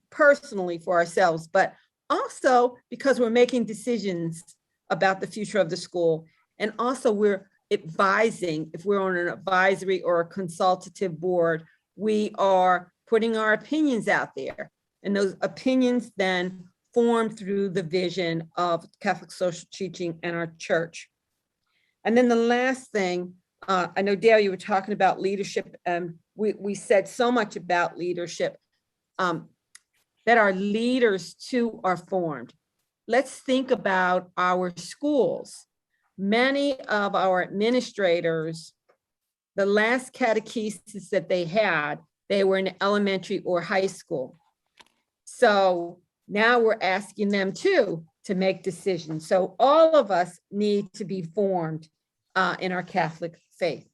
personally for ourselves, but also because we're making decisions about the future of the school. And also we're advising, if we're on an advisory or a consultative board, we are putting our opinions out there. And those opinions then form through the vision of Catholic social teaching and our church. And then the last thing, I know, Dale, you were talking about leadership. We said so much about leadership, that our leaders too are formed. Let's think about our schools. Many of our administrators, the last catechesis that they had, they were in elementary or high school. So now we're asking them too to make decisions. So all of us need to be formed in our Catholic faith.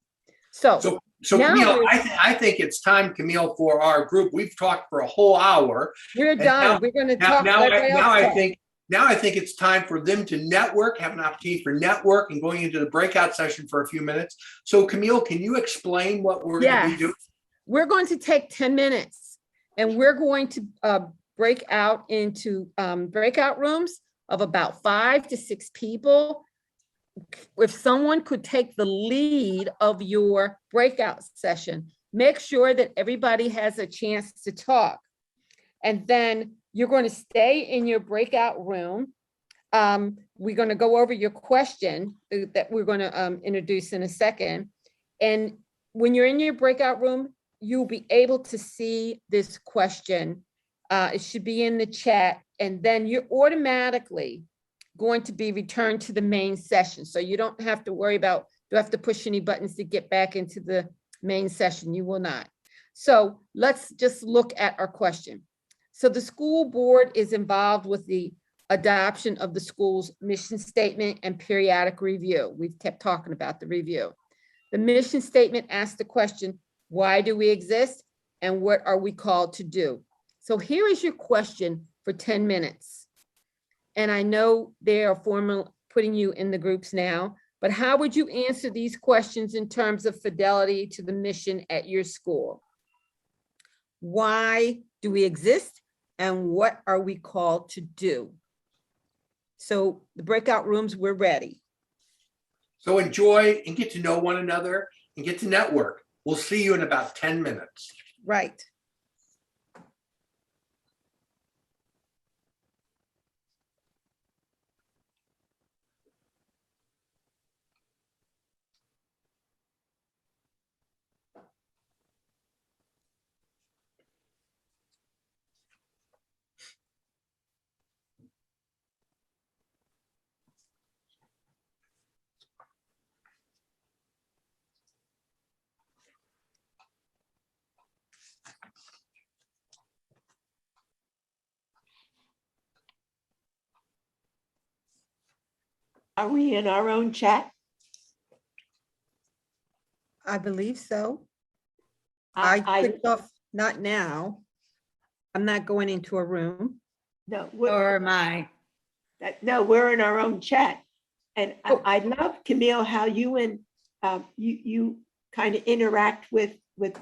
So now Camille, I think it's time, Camille, for our group. We've talked for a whole hour. We're done. We're going to talk. Now I think it's time for them to network, have an opportunity for network and going into the breakout session for a few minutes. So Camille, can you explain what we're going to be doing? We're going to take 10 minutes and we're going to break out into breakout rooms of about 5 to 6 people. If someone could take the lead of your breakout session, make sure that everybody has a chance to talk. And then you're going to stay in your breakout room. We're going to go over your question that we're going to introduce in a second. And when you're in your breakout room, you'll be able to see this question. It should be in the chat, and then you're automatically going to be returned to the main session. So you don't have to worry about, do I have to push any buttons to get back into the main session? You will not. So let's just look at our question. So the school board is involved with the adoption of the school's mission statement and periodic review. We've kept talking about the review. The mission statement asks the question, why do we exist and what are we called to do? So here is your question for 10 minutes. And I know they are putting you in the groups now, but how would you answer these questions in terms of fidelity to the mission at your school? Why do we exist and what are we called to do? So the breakout rooms, we're ready. So enjoy and get to know one another and get to network. We'll see you in about 10 minutes. Right. Are we in our own chat? I believe so. I clicked off, not now. I'm not going into a room. No, Or am I? no, we're in our own chat. And I love, Camille, how you and you kind of interact with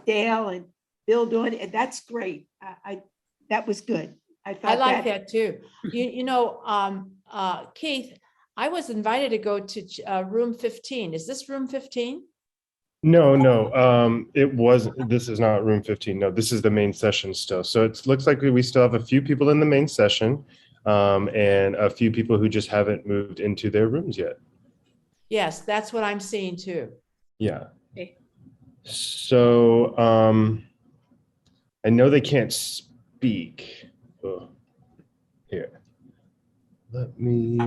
Dale and Bill doing it. That's great. That was good. I like that too. Keith, I was invited to go to room 15. Is this room 15? No. This is not room 15. No, this is the main session still. So it looks like we still have a few people in the main session and a few people who just haven't moved into their rooms yet. Yes, that's what I'm seeing too. Yeah. So I know they can't speak. Oh, here. Let me.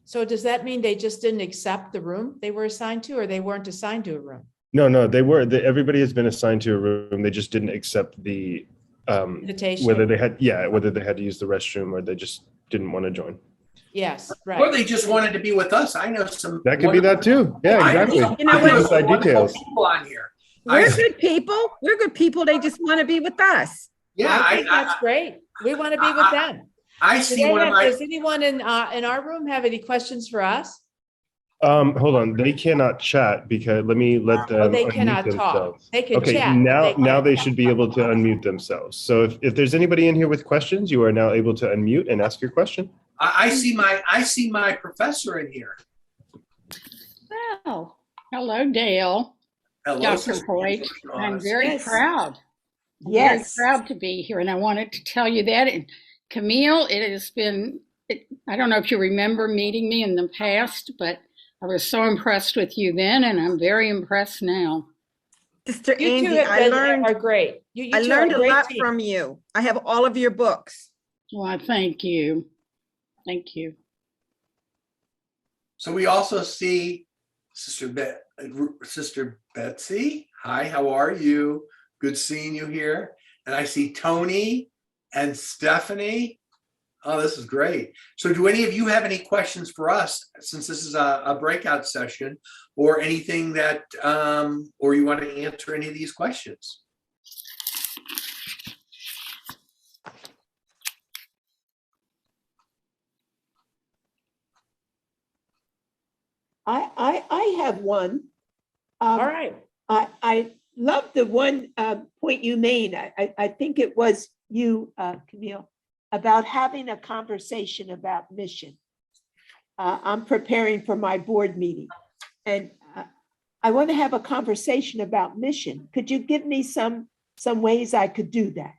So does that mean they just didn't accept the room they were assigned to, or they weren't assigned to a room? No, everybody has been assigned to a room. They just didn't accept the, Invitation. whether they had to use the restroom or they just didn't want to join. Yes, Or right. they just wanted to be with us. I know some. That could be that too. Yeah, I know exactly. some- You know I know what? some Inside wonderful details. people on here. We're I- good people. We're good people. They just want to be with us. Yeah, I think that's great. We want to be with them. I Do see they one of have- my, Does anyone in our room have any questions for us? Hold on. They cannot chat because let them Oh, they unmute cannot talk. themselves. They can Okay, chat. now can't they talk. should be able to unmute themselves. So if there's anybody in here with questions, you are now able to unmute and ask your question. I see my professor in here. Well, hello, Dale. Hello, Dr. Sister Hoyt. I'm very Yes. proud. I'm Yes. very proud to be here, and I wanted to tell you that. And Camille, it has been, I don't know if you remember meeting me in the past, but I was so impressed with you then, and I'm very impressed now. Sister You two Angie, have I been, learned are great. You I two are learned a great lot team. from you. I have all of your books. Well, I thank you. Thank you. So we also see Sister Betsy. Hi, how are you? Good seeing you here. And I see Tony and Stephanie. Oh, this is great. So do any of you have any questions for us, since this is a breakout session, or anything that, or you want to answer any of these questions? I have one. All right. I love the one point you made. I think it was you, Camille, about having a conversation about mission. I'm preparing for my board meeting, and I want to have a conversation about mission. Could you give me some ways I could do that?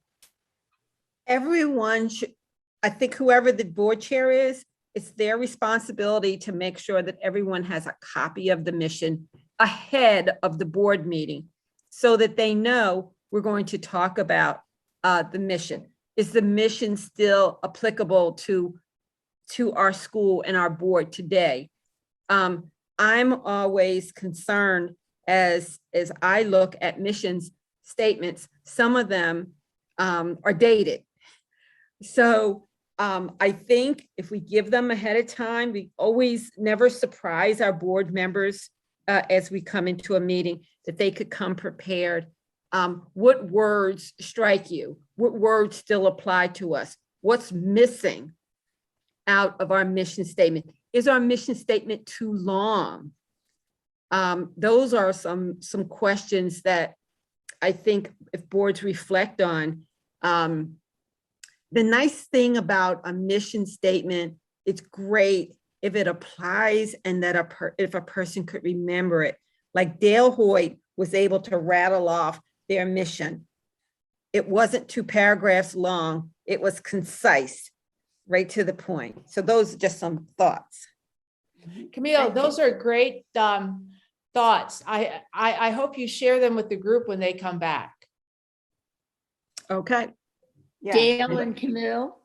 Everyone should, I think whoever the board chair is, it's their responsibility to make sure that everyone has a copy of the mission ahead of the board meeting so that they know we're going to talk about the mission. Is the mission still applicable to our school and our board today? I'm always concerned as I look at missions statements, some of them are dated. So I think if we give them ahead of time, we always never surprise our board members as we come into a meeting, that they could come prepared. What words strike you? What words still apply to us? What's missing out of our mission statement? Is our mission statement too long? Those are some questions that I think if boards reflect on. The nice thing about a mission statement, it's great if it applies and that if a person could remember it. Like Dale Hoyt was able to rattle off their mission. It wasn't 2 paragraphs long. It was concise, right to the point. So those are just some thoughts. Camille, those are great thoughts. I hope you share them with the group when they come back. Okay. Yeah. Dale and Camille,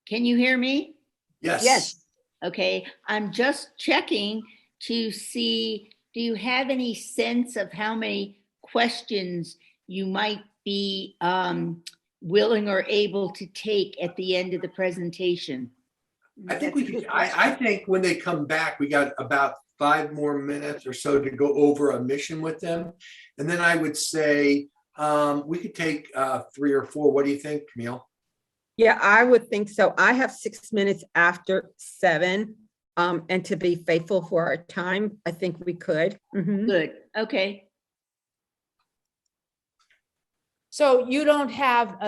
can you hear me? Yes. Yes. Okay, I'm just checking to see, do you have any sense of how many questions you might be willing or able to take at the end of the presentation? I think That's we a could, good I question. think when they come back, we got about 5 more minutes or so to go over a mission with them. And then I would say we could take 3 or 4. What do you think, Camille? Yeah, I would think so. I have 6 minutes after 7. And to be faithful for our time, I think we could. Mhm. Good, okay. So you don't have,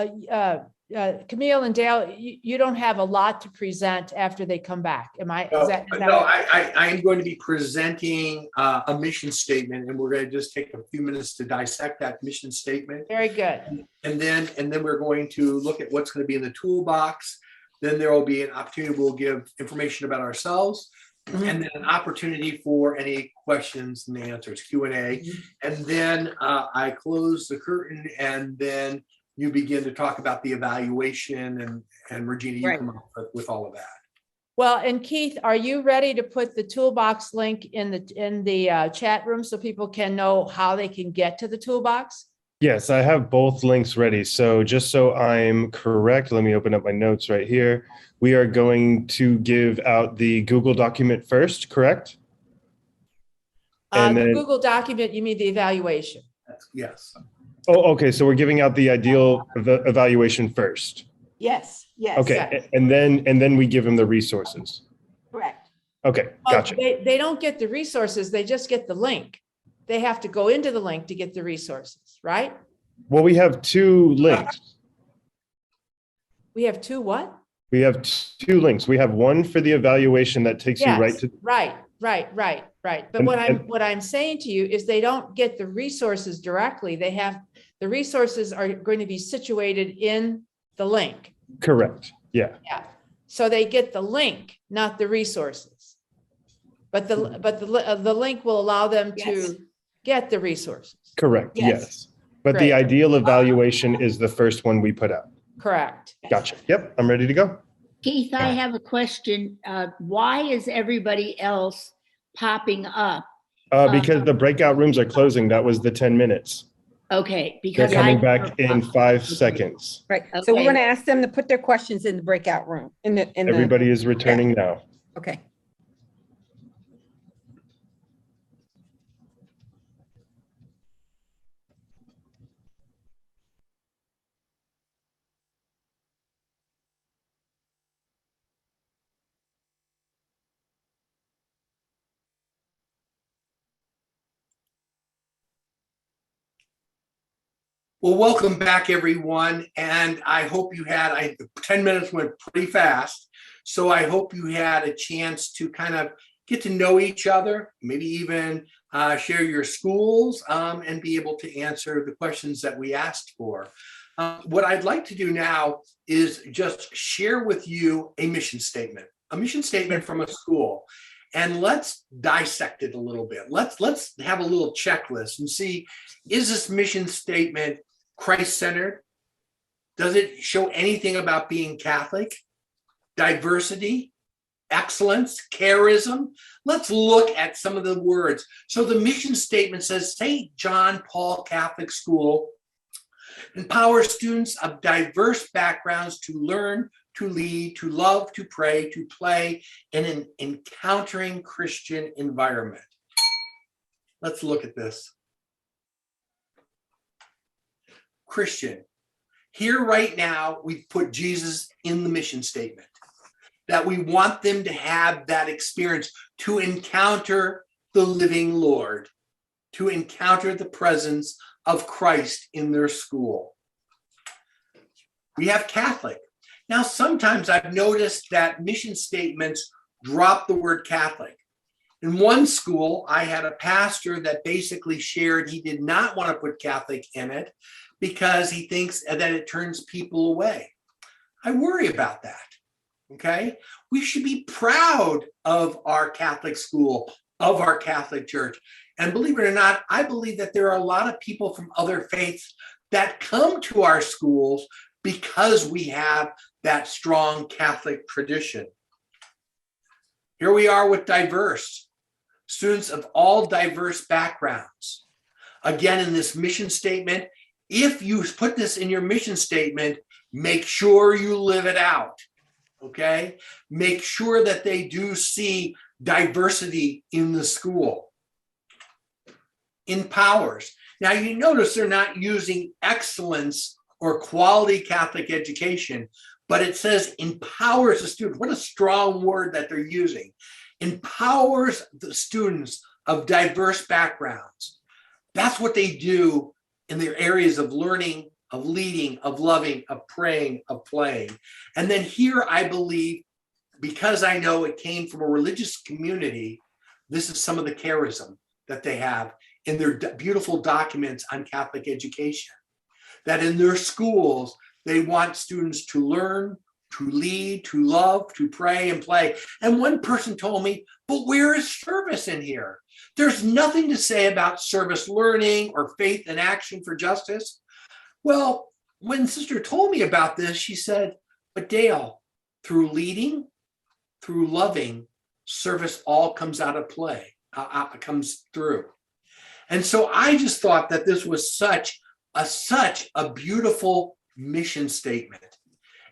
Camille and Dale, you don't have a lot to present after they come back. Am I? No, Is that I am going to be presenting a mission statement, and we're going to just take a few minutes to dissect that mission statement. very good? And then we're going to look at what's going to be in the toolbox. Then there will be an opportunity, we'll give information about ourselves, and then an opportunity for any questions and answers, Q&A. And then I close the curtain, and then you begin to talk about the evaluation, and Regina, you Right. come up with all of that. Well, and Keith, are you ready to put the toolbox link in the chat room so people can know how they can get to the toolbox? Yes, I have both links ready. So just so I'm correct, let me open up my notes right here. We are going to give out the Google document first, correct? And The then, Google document, you mean the evaluation? Yes. oh, okay. So we're giving out the ideal evaluation first. Yes, yes. Okay, and then we give them the resources. Correct. Okay, Well, gotcha. they don't get the resources, they just get the link. They have to go into the link to get the resources, right? Well, we have two links. We have two what? We have two links. We have one for the evaluation that takes you right Yes, to. right. But And- what I'm saying to you is they don't get the resources directly. The resources are going to be situated in the link. Correct. Yeah. Yeah. So they get the link, not the resources. But the link will allow them Yes. to get the resources. Correct. Yes. Yes. But the Great. ideal evaluation is the first one we put out. Correct. Gotcha. Yep. I'm ready to go. Keith, I have a question. Why is everybody else popping up? Because the breakout rooms are closing. That was the 10 minutes. Okay, They're because coming back in 5 seconds. Right. So we're Okay. going to ask them to put their questions in the breakout room, in the. Everybody is returning now. Okay. Well, welcome back, everyone. And I hope you had, 10 minutes went pretty fast. So I hope you had a chance to kind of get to know each other, maybe even share your schools and be able to answer the questions that we asked for. What I'd like to do now is just share with you a mission statement from a school. And let's dissect it a little bit. Let's have a little checklist and see, is this mission statement Christ-centered? Does it show anything about being Catholic? Diversity, excellence, charism? Let's look at some of the words. So the mission statement says, St. John Paul Catholic School empowers students of diverse backgrounds to learn, to lead, to love, to pray, to play in an encountering Christian environment. Let's look at this. Christian. Here right now, we put Jesus in the mission statement, that we want them to have that experience, to encounter the living Lord, to encounter the presence of Christ in their school. We have Catholic. Now, sometimes I've noticed that mission statements drop the word Catholic. In one school, I had a pastor that basically shared he did not want to put Catholic in it because he thinks that it turns people away. I worry about that, okay? We should be proud of our Catholic school, of our Catholic church. And believe it or not, I believe that there are a lot of people from other faiths that come to our schools because we have that strong Catholic tradition. Here we are with diverse, students of all diverse backgrounds. Again, in this mission statement, if you put this in your mission statement, make sure you live it out, okay? Make sure that they do see diversity in the school. Empowers. Now, you notice they're not using excellence or quality Catholic education, but it says empowers the student. What a strong word that they're using. Empowers the students of diverse backgrounds. That's what they do in their areas of learning, of leading, of loving, of praying, of playing. And then here, I believe, because I know it came from a religious community, this is some of the charism that they have in their beautiful documents on Catholic education. That in their schools, they want students to learn, to lead, to love, to pray and play. And one person told me, but where is service in here? There's nothing to say about service learning or faith and action for justice. Well, when Sister told me about this, she said, but Dale, through leading, through loving, service all comes out of play, comes through. And so I just thought that this was such a beautiful mission statement,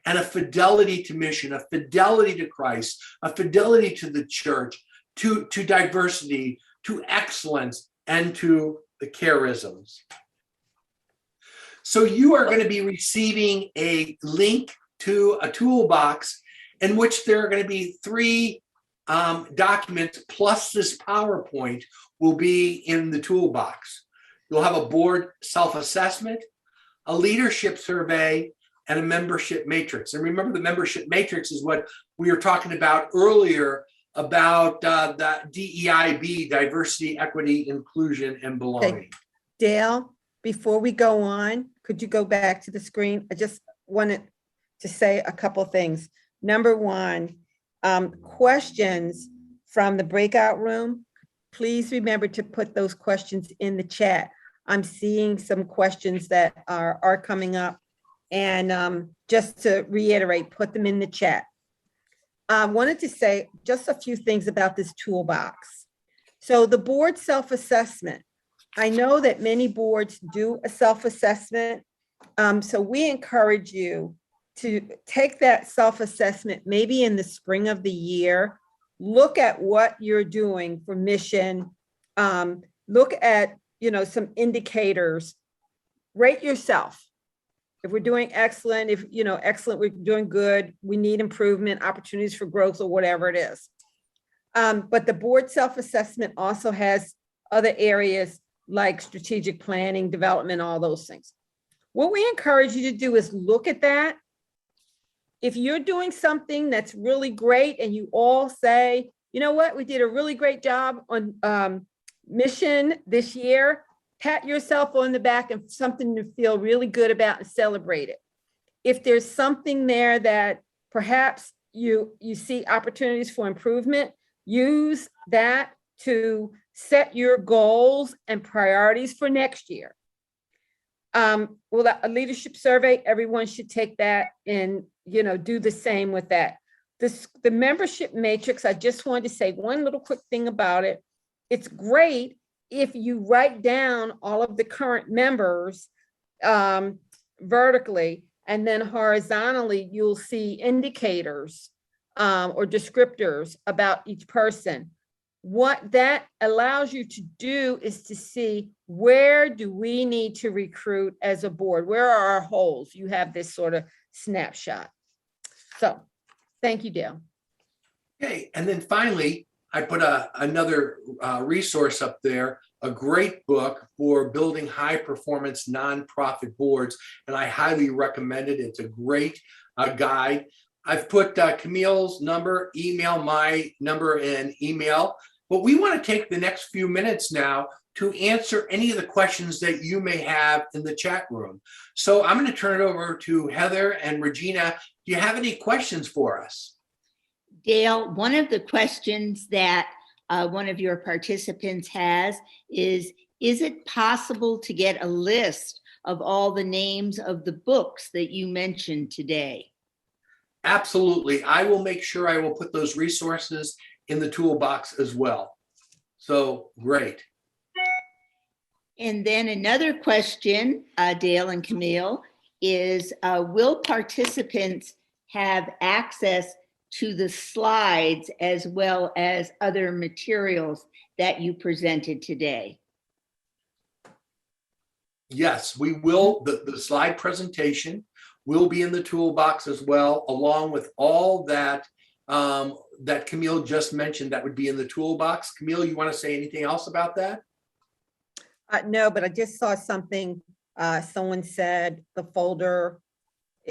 and a fidelity to mission, a fidelity to Christ, a fidelity to the church, to diversity, to excellence, and to the charisms. So you are going to be receiving a link to a toolbox in which there are going to be 3 documents plus this PowerPoint will be in the toolbox. You'll have a board self-assessment, a leadership survey, and a membership matrix. And remember, the membership matrix is what we were talking about earlier about the DEIB, diversity, equity, inclusion, and belonging. Okay. Dale, before we go on, could you go back to the screen? I just wanted to say a couple things. Number one, questions from the breakout room. Please remember to put those questions in the chat. I'm seeing some questions that are coming up. And just to reiterate, put them in the chat. I wanted to say just a few things about this toolbox. So the board self-assessment, I know that many boards do a self-assessment. So we encourage you to take that self-assessment maybe in the spring of the year, look at what you're doing for mission, look at, some indicators, rate yourself. If we're doing excellent, excellent, we're doing good, we need improvement, opportunities for growth, or whatever it is. But the board self-assessment also has other areas like strategic planning, development, all those things. What we encourage you to do is look at that. If you're doing something that's really great and you all say, you know what, we did a really great job on mission this year, pat yourself on the back and something to feel really good about and celebrate it. If there's something there that perhaps you see opportunities for improvement, use that to set your goals and priorities for next year. Well, a leadership survey, everyone should take that and, do the same with that. The membership matrix, I just wanted to say one little quick thing about it. It's great if you write down all of the current members vertically, and then horizontally, you'll see indicators or descriptors about each person. What that allows you to do is to see, where do we need to recruit as a board? Where are our holes? You have this sort of snapshot. So thank you, Dale. Okay, and then finally, I put another resource up there, a great book for building high performance nonprofit boards, and I highly recommend it. It's a great guide. I've put Camille's number, email, my number, and email. But we want to take the next few minutes now to answer any of the questions that you may have in the chat room. So I'm going to turn it over to Heather and Regina. Do you have any questions for us? Dale, one of the questions that one of your participants has is it possible to get a list of all the names of the books that you mentioned today? Absolutely. I will make sure I will put those resources in the toolbox as well. So great. And then another question, Dale and Camille, is will participants have access to the slides as well as other materials that you presented today? Yes, we will. The slide presentation will be in the toolbox as well, along with all that that Camille just mentioned that would be in the toolbox. Camille, you want to say anything else about that? No, but I just saw something. Someone said the folder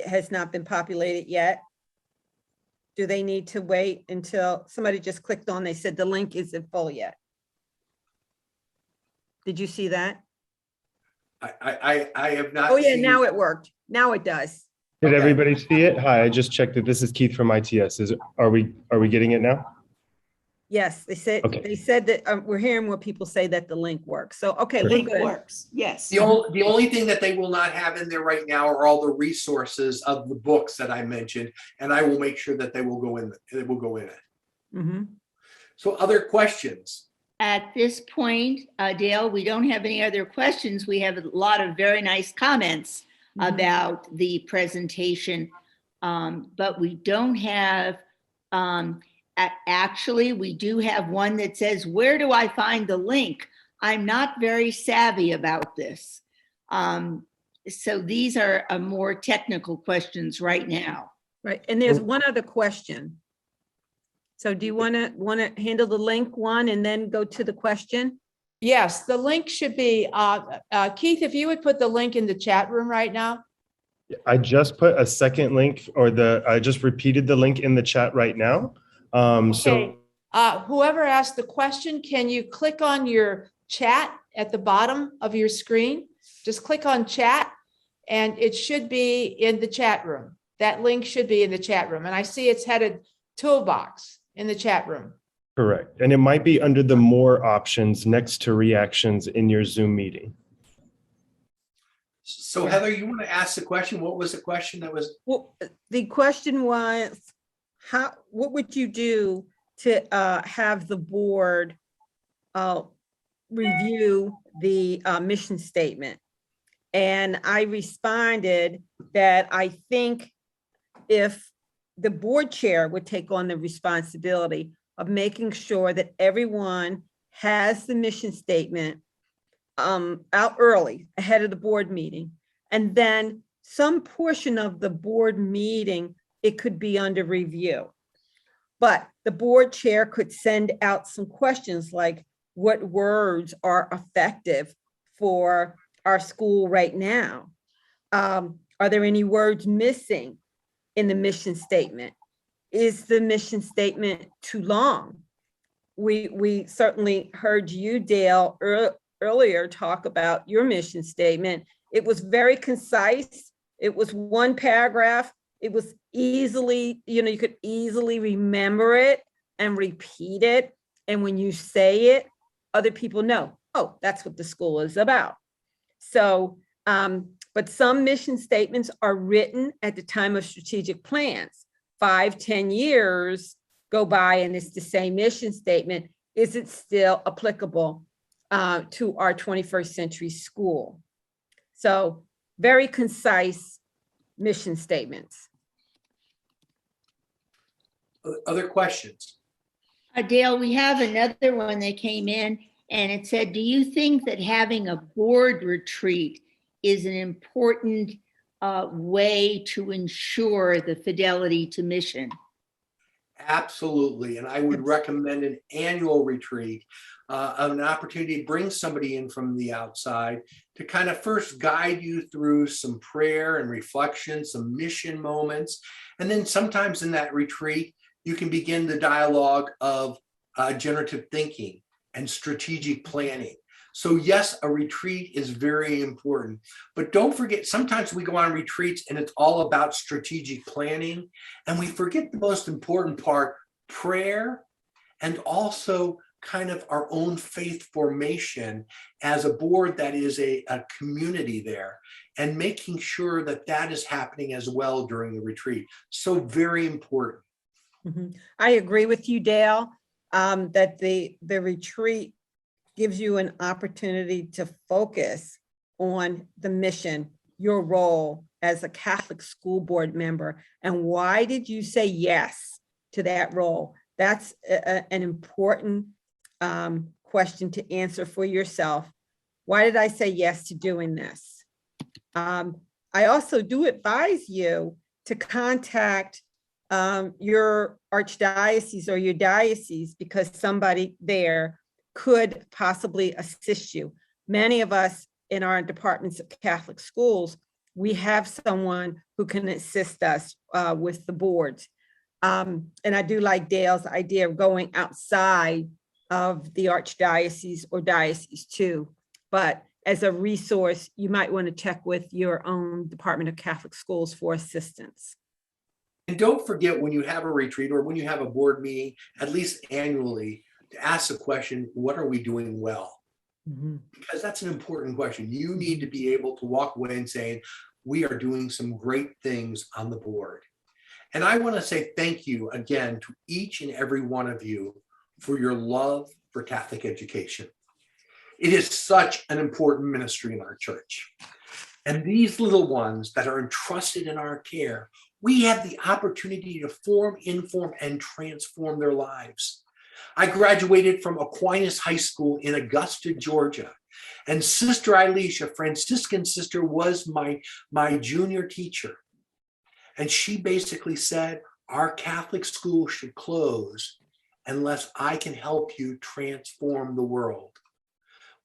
has not been populated yet. Do they need to wait until somebody just clicked on, they said the link isn't full yet? Did you see that? I have not. Oh yeah, now it worked. Now it does. Did Okay. everybody see it? Hi, I just checked it. This is Keith from ITS. Are we getting it now? Yes, they said, Okay. they said that we're hearing more people say that the link works. So, okay, we're Link good. works, yes. The only thing that they will not have in there right now are all the resources of the books that I mentioned, and I will make sure that they will go in. It will go in it. Mhm. So other questions? At this point, Dale, we don't have any other questions. We have a lot of very nice comments Mhm. about the presentation, but we don't have, actually, we do have one that says, where do I find the link? I'm not very savvy about this. So these are more technical questions right now. Right, and there's one other question. So do you want to handle the link one and then go to the question? Yes, the link should be, Keith, if you would put the link in the chat room right now. I just put a second link, or I just repeated the link in the chat right now. So Okay. Whoever asked the question, can you click on your chat at the bottom of your screen? Just click on chat and it should be in the chat room. That link should be in the chat room. And I see it's headed toolbox in the chat room. correct. And it might be under the more options next to reactions in your Zoom meeting. So Heather, you want to ask the question? What was the question that was? Well, the question was, what would you do to have the board review the mission statement? And I responded that I think if the board chair would take on the responsibility of making sure that everyone has the mission statement out early ahead of the board meeting, and then some portion of the board meeting, it could be under review. But the board chair could send out some questions like, what words are effective for our school right now? Are there any words missing in the mission statement? Is the mission statement too long? We certainly heard you, Dale, earlier talk about your mission statement. It was very concise. It was one paragraph. It was easily, you could easily remember it and repeat it. And when you say it, other people know, oh, that's what the school is about. So, but some mission statements are written at the time of strategic plans. 5-10 years go by and it's the same mission statement. Is it still applicable to our 21st century school? So very concise mission statements. Other questions? Dale, we have another one that came in and it said, do you think that having a board retreat is an important way to ensure the fidelity to mission? Absolutely. And I would recommend an annual retreat, an opportunity to bring somebody in from the outside to kind of first guide you through some prayer and reflection, some mission moments. And then sometimes in that retreat, you can begin the dialogue of generative thinking and strategic planning. So yes, a retreat is very important, but don't forget, sometimes we go on retreats and it's all about strategic planning and we forget the most important part, prayer, and also kind of our own faith formation as a board that is a community there, and making sure that that is happening as well during the retreat. So very important. Mm-hmm. I agree with you, Dale, that the retreat gives you an opportunity to focus on the mission, your role as a Catholic school board member, and why did you say yes to that role? That's an important question to answer for yourself. Why did I say yes to doing this? I also do advise you to contact your archdiocese or your diocese, because somebody there could possibly assist you. Many of us in our departments of Catholic schools, we have someone who can assist us with the boards. And I do like Dale's idea of going outside of the archdiocese or diocese too. But as a resource, you might want to check with your own Department of Catholic Schools for assistance. And don't forget, when you have a retreat or when you have a board meeting, at least annually, to ask the question, what are we doing well? Mm-hmm. Because that's an important question. You need to be able to walk away and say, we are doing some great things on the board. And I want to say thank you again to each and every one of you for your love for Catholic education. It is such an important ministry in our church. And these little ones that are entrusted in our care, we have the opportunity to form, inform, and transform their lives. I graduated from Aquinas High School in Augusta, Georgia. And Sister Eilish, a Franciscan sister, was my junior teacher. And she basically said, our Catholic school should close unless I can help you transform the world.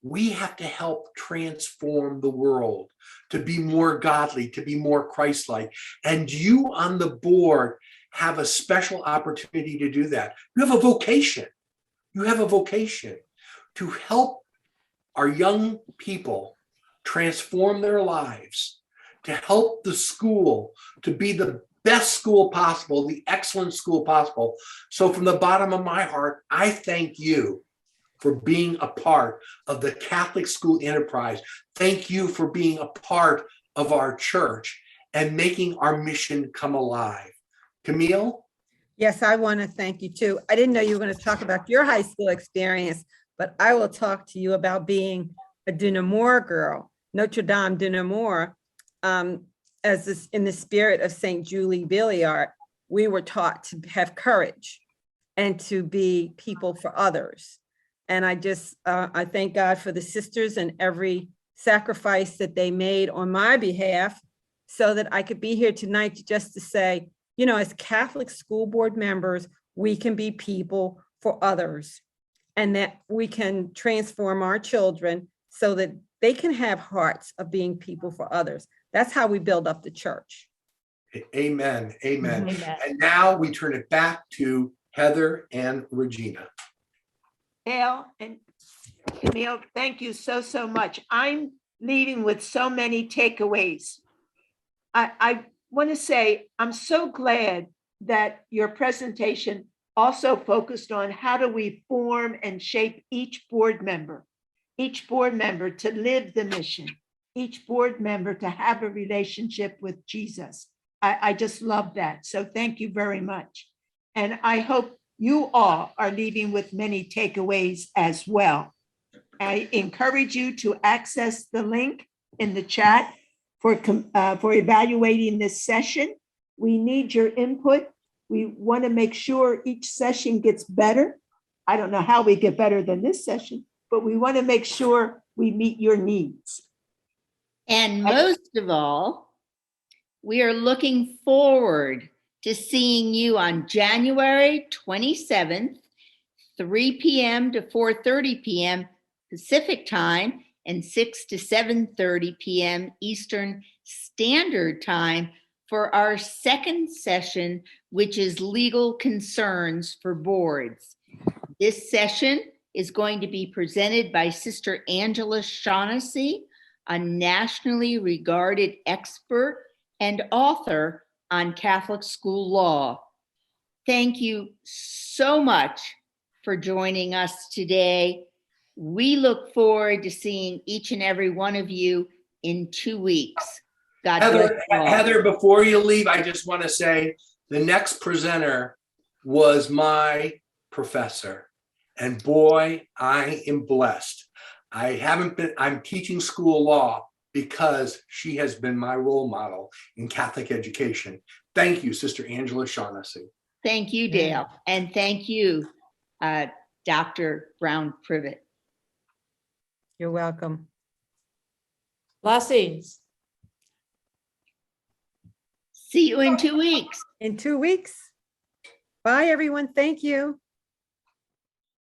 We have to help transform the world to be more godly, to be more Christ-like. And you on the board have a special opportunity to do that. You have a vocation. You have a vocation to help our young people transform their lives, to help the school to be the best school possible, the excellent school possible. So from the bottom of my heart, I thank you for being a part of the Catholic school enterprise. Thank you for being a part of our church and making our mission come alive. Camille? Yes, I want to thank you too. I didn't know you were going to talk about your high school experience, but I will talk to you about being a de Nemours girl, Notre Dame de Nemours. As this, in the spirit of St. Julie Billiart, we were taught to have courage and to be people for others. And I thank God for the sisters and every sacrifice that they made on my behalf so that I could be here tonight just to say, you know, as Catholic school board members, we can be people for others and that we can transform our children so that they can have hearts of being people for others. That's how we build up the church. Amen. Amen. Amen. And now we turn it back to Heather and Regina. Dale and Camille, thank you so, so much. I'm leaving with so many takeaways. I want to say I'm so glad that your presentation also focused on how do we form and shape each board member to live the mission, each board member to have a relationship with Jesus. I just love that. So thank you very much. And I hope you all are leaving with many takeaways as well. I encourage you to access the link in the chat for evaluating this session. We need your input. We want to make sure each session gets better. I don't know how we get better than this session, but we want to make sure we meet your needs. And most of all, we are looking forward to seeing you on January 27th, 3 p.m. to 4:30 p.m. Pacific time and 6 to 7:30 p.m. Eastern Standard Time for our second session, which is legal concerns for boards. This session is going to be presented by Sister Angela Shaughnessy, a nationally regarded expert and author on Catholic school law. Thank you so much for joining us today. We look forward to seeing each and every one of you in 2 weeks. God bless you all. Heather, before you leave, I just want to say the next presenter was my professor. And boy, I am blessed. I'm teaching school law because she has been my role model in Catholic education. Thank you, Sister Angela Shaughnessy. Thank you, Dale. And thank you, Dr. Brown-Privet. You're welcome. Blessings. See you in 2 weeks. In 2 weeks. Bye, everyone. Thank you.